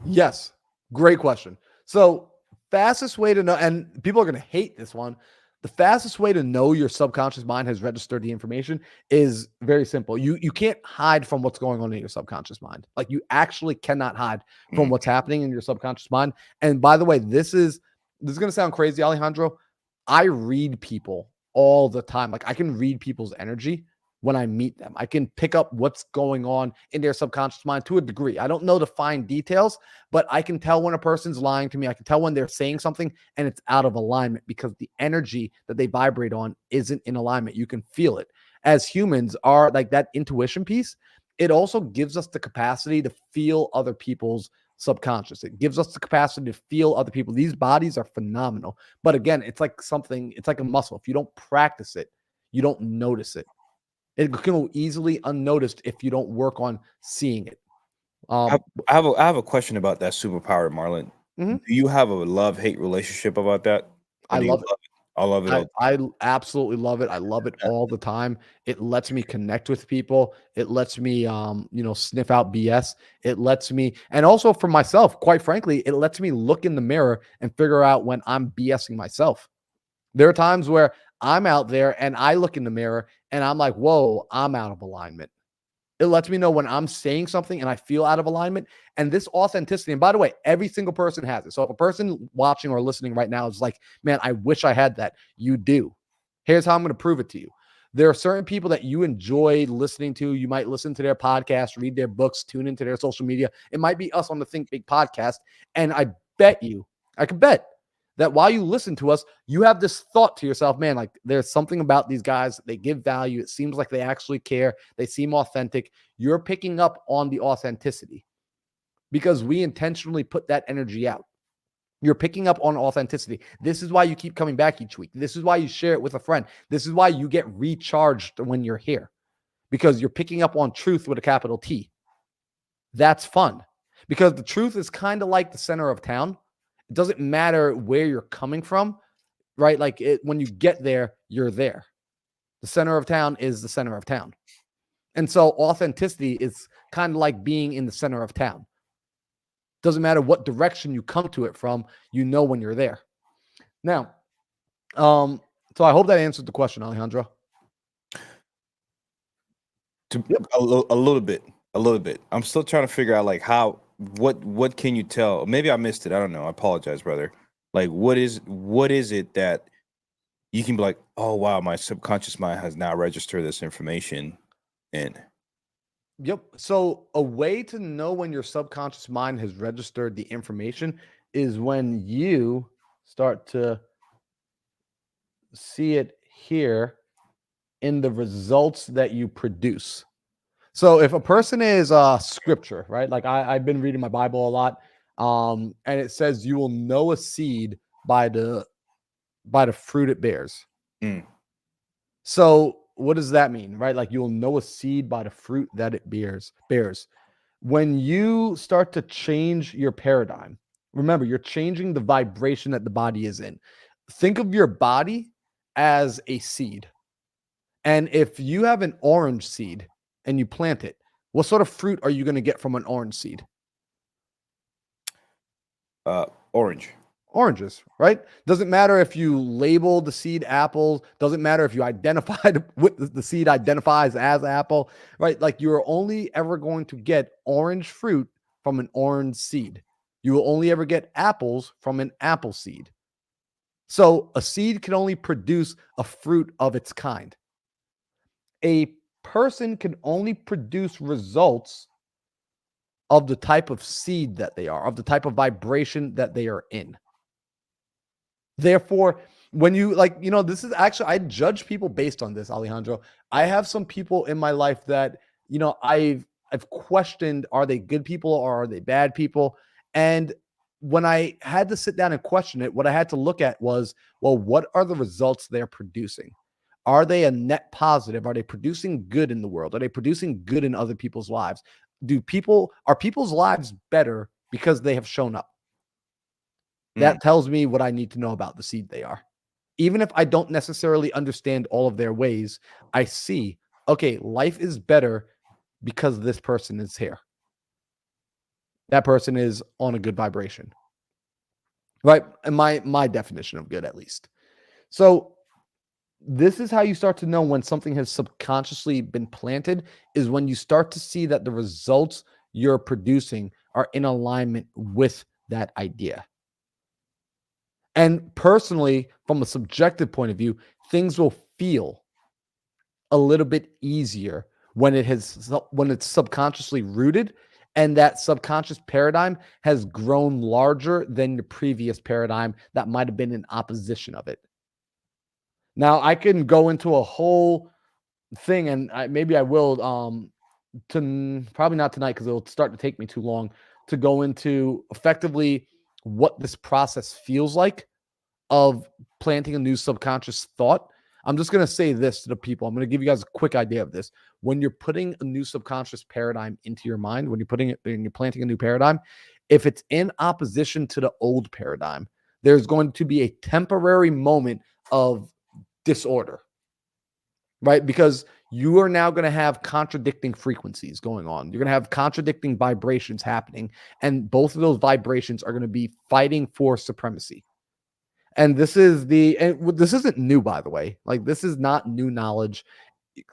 Yes. Great question. So, fastest way to know, and people are going to hate this one. The fastest way to know your subconscious mind has registered the information is very simple. You can't hide from what's going on in your subconscious mind. Like you actually cannot hide from what's happening in your subconscious mind. And by the way, this is going to sound crazy, Alejandro. I read people all the time. Like I can read people's energy when I meet them. I can pick up what's going on in their subconscious mind to a degree. I don't know the fine details, but I can tell when a person's lying to me. I can tell when they're saying something and it's out of alignment because the energy that they vibrate on isn't in alignment. You can feel it. As humans are like that intuition piece, it also gives us the capacity to feel other people's subconscious. It gives us the capacity to feel other people. These bodies are phenomenal. But again, it's like something, it's like a muscle. If you don't practice it, you don't notice it. It can go easily unnoticed if you don't work on seeing it. I have a question about that superpower, Marlon. Mhm. Do you have a love-hate relationship about that? I Do you love it. I love it. I absolutely love it. I love it all the time. It lets me connect with people. It lets me, sniff out BS. It lets me, and also for myself, quite frankly, it lets me look in the mirror and figure out when I'm BSing myself. There are times where I'm out there and I look in the mirror and I'm like, whoa, I'm out of alignment. It lets me know when I'm saying something and I feel out of alignment. And this authenticity, and by the way, every single person has it. So if a person watching or listening right now is like, man, I wish I had that, you do. Here's how I'm going to prove it to you. There are certain people that you enjoy listening to. You might listen to their podcast, read their books, tune into their social media. It might be us on the Think Big podcast. And I could bet that while you listen to us, you have this thought to yourself, man, like there's something about these guys. They give value. It seems like they actually care. They seem authentic. You're picking up on the authenticity because we intentionally put that energy out. You're picking up on authenticity. This is why you keep coming back each week. This is why you share it with a friend. This is why you get recharged when you're here because you're picking up on truth with a capital T. That's fun because the truth is kind of like the center of town. It doesn't matter where you're coming from, right? Like when you get there, you're there. The center of town is the center of town. And so authenticity is kind of like being in the center of town. Doesn't matter what direction you come to it from, you know when you're there. Now, so I hope that answered the question, Alejandro. A little bit. I'm still trying to figure out like what can you tell? Maybe I missed it. I don't know. I apologize, brother. Like what is it that you can be like, oh wow, my subconscious mind has now registered this information in. Yep. So a way to know when your subconscious mind has registered the information is when you start to see it here in the results that you produce. So if a person is scripture, right? Like I've been reading my Bible a lot. And it says you will know a seed by the fruit it bears. Mm. So what does that mean, right? Like you'll know a seed by the fruit that it bears. When you start to change your paradigm, remember you're changing the vibration that the body is in. Think of your body as a seed. And if you have an orange seed and you plant it, what sort of fruit are you going to get from an orange seed? Orange. Oranges, right? Doesn't matter if you label the seed apple, doesn't matter if you identified what the seed identifies as apple, right? Like you're only ever going to get orange fruit from an orange seed. You will only ever get apples from an apple seed. So a seed can only produce a fruit of its kind. A person can only produce results of the type of seed that they are, of the type of vibration that they are in. Therefore, when you this is actually, I judge people based on this, Alejandro. I have some people in my life that, I've questioned, are they good people or are they bad people? And when I had to sit down and question it, what I had to look at was, well, what are the results they're producing? Are they a net positive? Are they producing good in the world? Are they producing good in other people's lives? Are people's lives better because they have shown up? That tells me what I need to know about the seed they are. Even if I don't necessarily understand all of their ways, I see, okay, life is better because this person is here. That person is on a good vibration. Right? And my definition of good, at least. So this is how you start to know when something has subconsciously been planted, is when you start to see that the results you're producing are in alignment with that idea. And personally, from a subjective point of view, things will feel a little bit easier when it's subconsciously rooted, and that subconscious paradigm has grown larger than the previous paradigm that might have been in opposition of it. Now, I can go into a whole thing, and maybe I will, probably not tonight because it'll start to take me too long to go into effectively what this process feels like of planting a new subconscious thought. I'm just going to say this to the people. I'm going to give you guys a quick idea of this. When you're putting a new subconscious paradigm into your mind, when you're planting a new paradigm, if it's in opposition to the old paradigm, there's going to be a temporary moment of disorder, right? Because you are now going to have contradicting frequencies going on. You're going to have contradicting vibrations happening, and both of those vibrations are going to be fighting for supremacy. And this isn't new, by the way. Like, this is not new knowledge.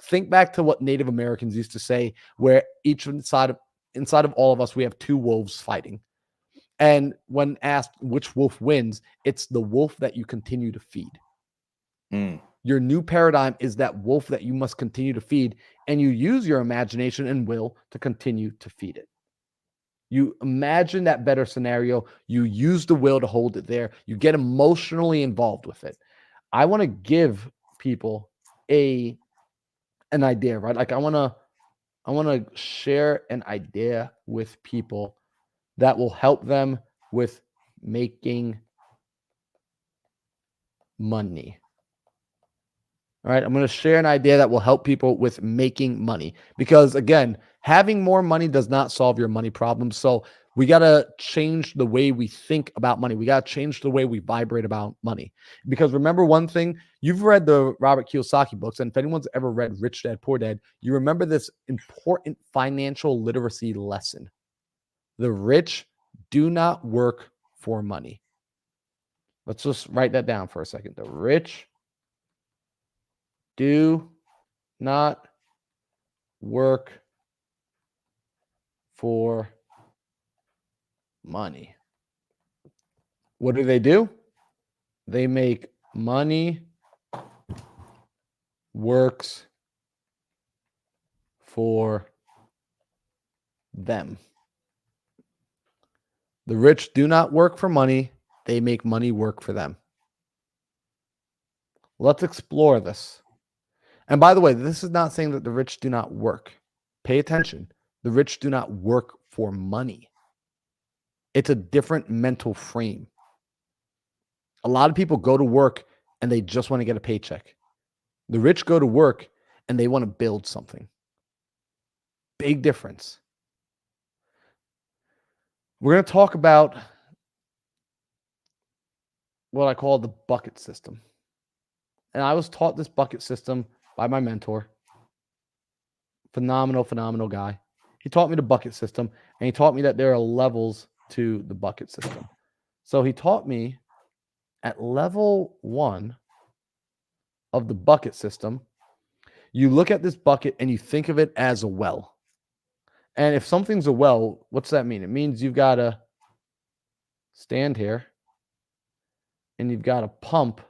Think back to what Native Americans used to say, where each inside of all of us, we have two wolves fighting. And when asked which wolf wins, it's the wolf that you continue to feed. Your new paradigm is that wolf that you must continue to feed, and you use your imagination and will to continue to feed it. You imagine that better scenario. You use the will to hold it there. You get emotionally involved with it. I want to give people an idea, right? Like I want to share an idea with people that will help them with making money. All right, I'm going to share an idea that will help people with making money, because again, having more money does not solve your money problem. So we got to change the way we think about money. We got to change the way we vibrate about money. Because remember one thing, you've read the Robert Kiyosaki books, and if anyone's ever read Rich Dad, Poor Dad, you remember this important financial literacy lesson. The rich do not work for money. Let's just write that down for a second. The rich do not work for money. What do? They make money works for them. The rich do not work for money. They make money work for them. Let's explore this. And by the way, this is not saying that the rich do not work. Pay attention. The rich do not work for money. It's a different mental frame. A lot of people go to work and they just want to get a paycheck. The rich go to work and they want to build something. Big difference. We're going to talk about what I call the bucket system. And I was taught this bucket system by my mentor. Phenomenal guy. He taught me the bucket system, and he taught me that there are levels to the bucket system. So he taught me at level 1 of the bucket system, you look at this bucket and you think of it as a well. And if something's a well, what's that mean? It means you've got to stand here and you've got to pump,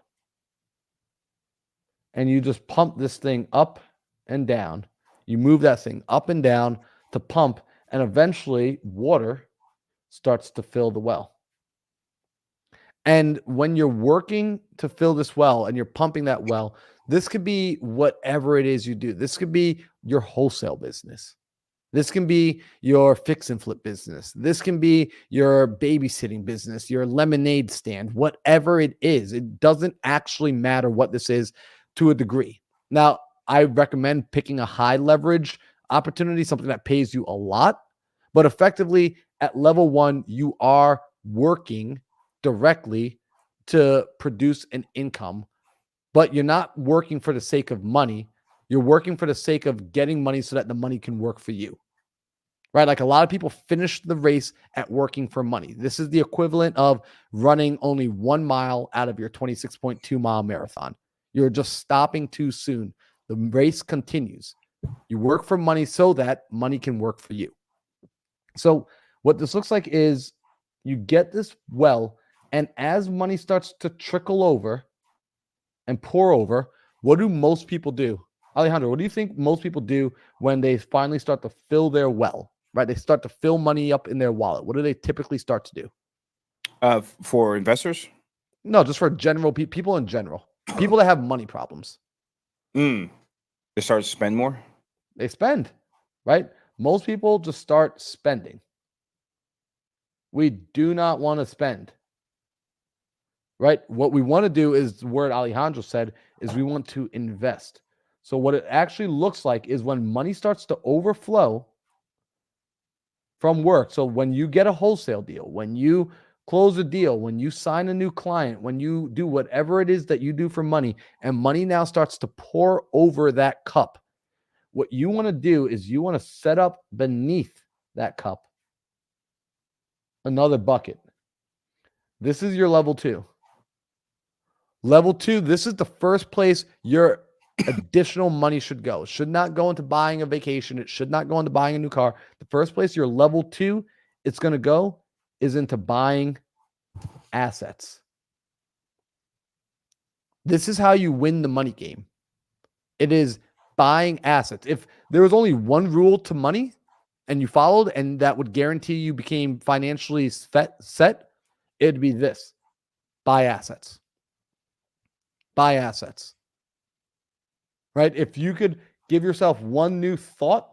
and you just pump this thing up and down. You move that thing up and down to pump, and eventually water starts to fill the well. And when you're working to fill this well and you're pumping that well, this could be whatever it is you do. This could be your wholesale business. This can be your fix and flip business. This can be your babysitting business, your lemonade stand, whatever it is. It doesn't actually matter what this is to a degree. Now, I recommend picking a high leverage opportunity, something that pays you a lot. But effectively, at level 1, you are working directly to produce an income, but you're not working for the sake of money. You're working for the sake of getting money so that the money can work for you, right? Like a lot of people finish the race at working for money. This is the equivalent of running only 1 mile out of your 26.2 mile marathon. You're just stopping too soon. The race continues. You work for money so that money can work for you. So what this looks like is you get this well, and as money starts to trickle over and pour over, what do most people do? Alejandro, what do you think most people do when they finally start to fill their well, right? They start to fill money up in their wallet. What do they typically start to do? For investors? No, just for general people in general. People that have money problems. They start to spend more? They spend, right? Most people just start spending. We do not want to spend, right? What we want to do is the word Alejandro said is we want to invest. So what it actually looks like is when money starts to overflow from work. So when you get a wholesale deal, when you close a deal, when you sign a new client, when you do whatever it is that you do for money, and money now starts to pour over that cup, what you want to do is you want to set up beneath that cup another bucket. This is your level 2. Level 2, this is the first place your additional money should go. It should not go into buying a vacation. It should not go into buying a new car. The first place your level 2 it's going to go is into buying assets. This is how you win the money game. It is buying assets. If there was only one rule to money and you followed, and that would guarantee you became financially set, it'd be this: buy assets. Buy assets. Right? If you could give yourself one new thought,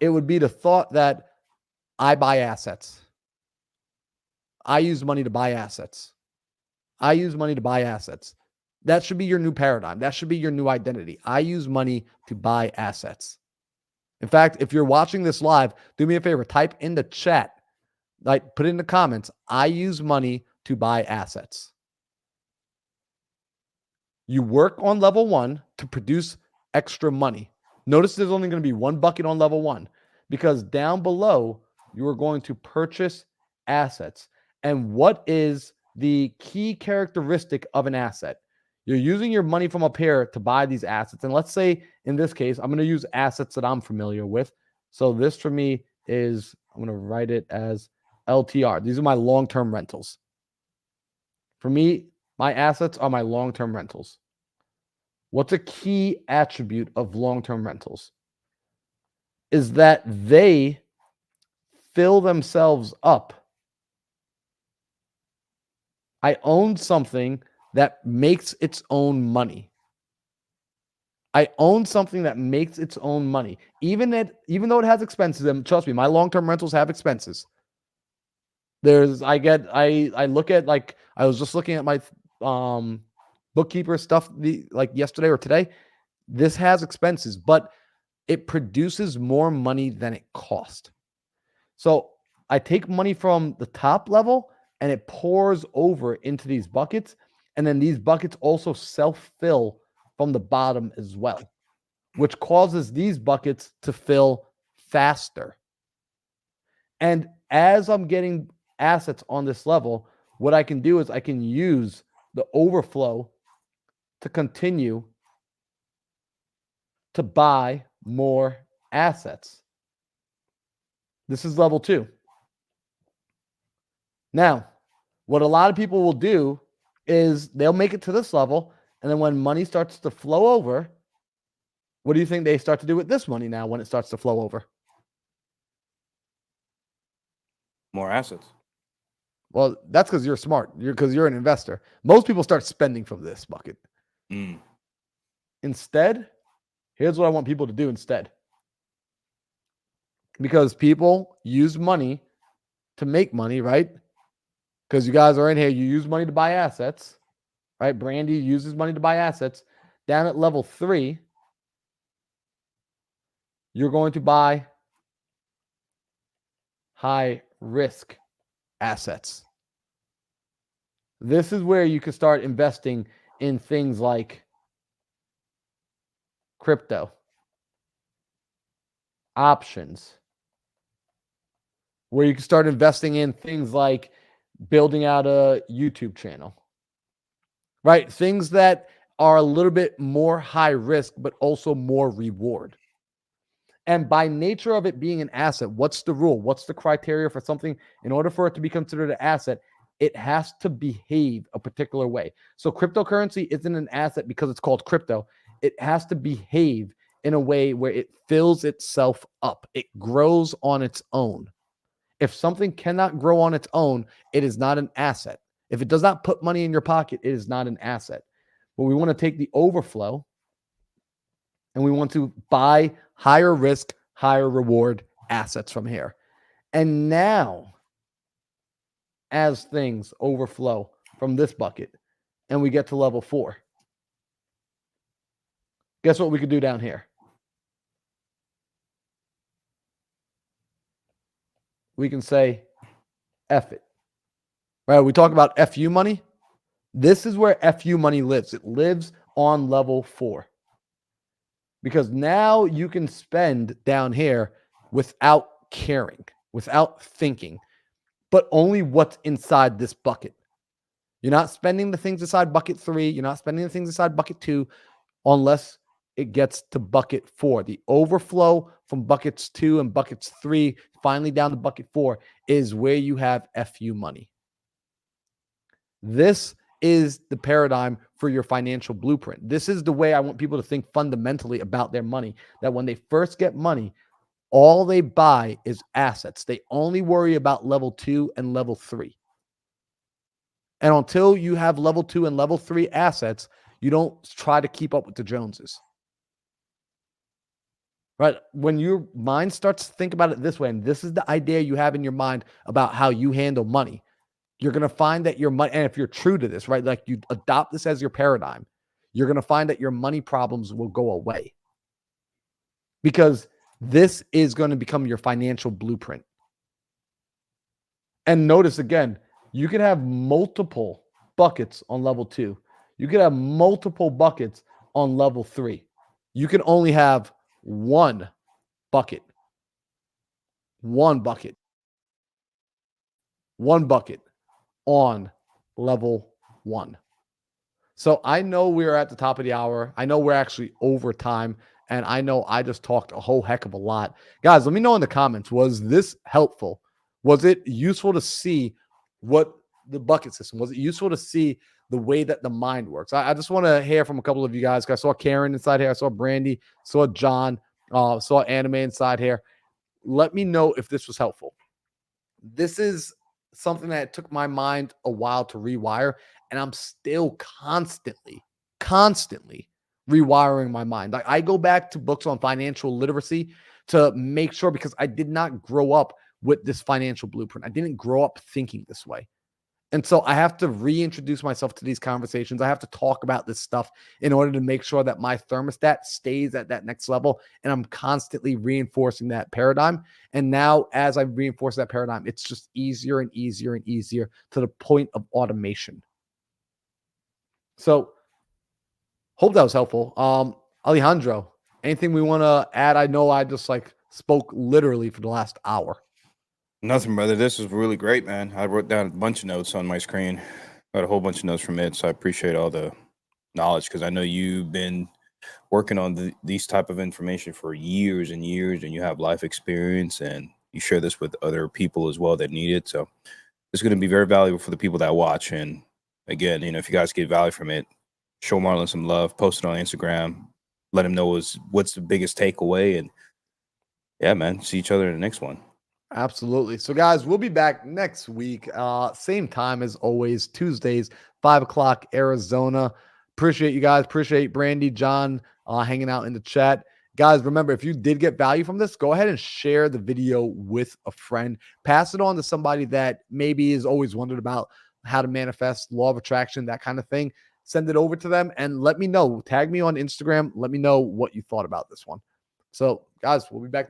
it would be the thought that I buy assets. I use money to buy assets. I use money to buy assets. That should be your new paradigm. That should be your new identity. I use money to buy assets. In fact, if you're watching this live, do me a favor, type in the chat, like put it in the comments, I use money to buy assets. You work on level 1 to produce extra money. Notice there's only going to be one bucket on level 1, because down below, you are going to purchase assets. And what is the key characteristic of an asset? You're using your money from up here to buy these assets. And let's say in this case, I'm going to use assets that I'm familiar with. So this for me is, I'm going to write it as LTR. These are my long-term rentals. For me, my assets are my long-term rentals. What's a key attribute of long-term rentals? Is that they fill themselves up. I own something that makes its own money. I own something that makes its own money. Even though it has expenses, and trust me, my long-term rentals have expenses. I look at, like, I was just looking at my bookkeeper stuff like yesterday or today, this has expenses, but it produces more money than it cost. So I take money from the top level and it pours over into these buckets. And then these buckets also self-fill from the bottom as well, which causes these buckets to fill faster. And as I'm getting assets on this level, what I can do is I can use the overflow to continue to buy more assets. This is level 2. Now, what a lot of people will do is they'll make it to this level, and then when money starts to flow over, what do you think they start to do with this money now when it starts to flow over? More assets. Well, that's because you're smart. Because you're an investor. Most people start spending from this bucket. Instead, here's what I want people to do instead. Because people use money to make money, right? Because you guys are in here, you use money to buy assets, right? Brandy uses money to buy assets. Down at level 3, you're going to buy high risk assets. This is where you can start investing in things like crypto, options, where you can start investing in things like building out a YouTube channel, right? Things that are a little bit more high risk, but also more reward. And by nature of it being an asset, what's the rule? What's the criteria for something? In order for it to be considered an asset, it has to behave a particular way. So cryptocurrency isn't an asset because it's called crypto. It has to behave in a way where it fills itself up. It grows on its own. If something cannot grow on its own, it is not an asset. If it does not put money in your pocket, it is not an asset. But we want to take the overflow and we want to buy higher risk, higher reward assets from here. And now, as things overflow from this bucket and we get to level 4, guess what we could do down here? We can say, F it. Right? We talk about FU money. This is where FU money lives. It lives on level 4. Because now you can spend down here without caring, without thinking, but only what's inside this bucket. You're not spending the things inside bucket 3. You're not spending the things inside bucket 2 unless it gets to bucket 4. The overflow from buckets 2 and buckets 3, finally down to bucket 4, is where you have FU money. This is the paradigm for your financial blueprint. This is the way I want people to think fundamentally about their money, that when they first get money, all they buy is assets. They only worry about level 2 and level 3. And until you have level 2 and level 3 assets, you don't try to keep up with the Joneses. Right? When your mind starts to think about it this way, and this is the idea you have in your mind about how you handle money, you're going to find that your money, and if you're true to this, right, like you adopt this as your paradigm, you're going to find that your money problems will go away. Because this is going to become your financial blueprint. And notice again, you can have multiple buckets on level 2. You can have multiple buckets on level 3. You can only have one bucket. One bucket. One bucket on level 1. So I know we're at the top of the hour. I know we're actually over time. And I know I just talked a whole heck of a lot. Guys, let me know in the comments, was this helpful? Was it useful to see what the bucket system, was it useful to see the way that the mind works? I just want to hear from a couple of you guys. I saw Karen inside here. I saw Brandy, saw John, saw Anime inside here. Let me know if this was helpful. This is something that took my mind a while to rewire, and I'm still constantly rewiring my mind. Like I go back to books on financial literacy to make sure, because I did not grow up with this financial blueprint. I didn't grow up thinking this way. And so I have to reintroduce myself to these conversations. I have to talk about this stuff in order to make sure that my thermostat stays at that next level. And I'm constantly reinforcing that paradigm. And now, as I reinforce that paradigm, it's just easier and easier and easier to the point of automation. So, hope that was helpful. Alejandro, anything we want to add? I know I just like spoke literally for the last hour. Nothing, brother. This was really great, man. I wrote down a bunch of notes on my screen. Got a whole bunch of notes from it, so I appreciate all the knowledge because I know you've been working on these type of information for years and years, and you have life experience, and you share this with other people as well that need it. So it's going to be very valuable for the people that watch. And again, if you guys get value from it, show Marlon some love, post it on Instagram, let him know what's the biggest takeaway, and yeah, man, see each other in the next one. Absolutely. So, guys, we'll be back next week. Same time as always, Tuesdays, 5 o'clock, Arizona. Appreciate you guys. Appreciate Brandy, John, hanging out in the chat. Guys, remember, if you did get value from this, go ahead and share the video with a friend. Pass it on to somebody that maybe is always wondered about how to manifest, law of attraction, that kind of thing. Send it over to them and let me know. Tag me on Instagram. Let me know what you thought about this one. So, guys, we'll be back next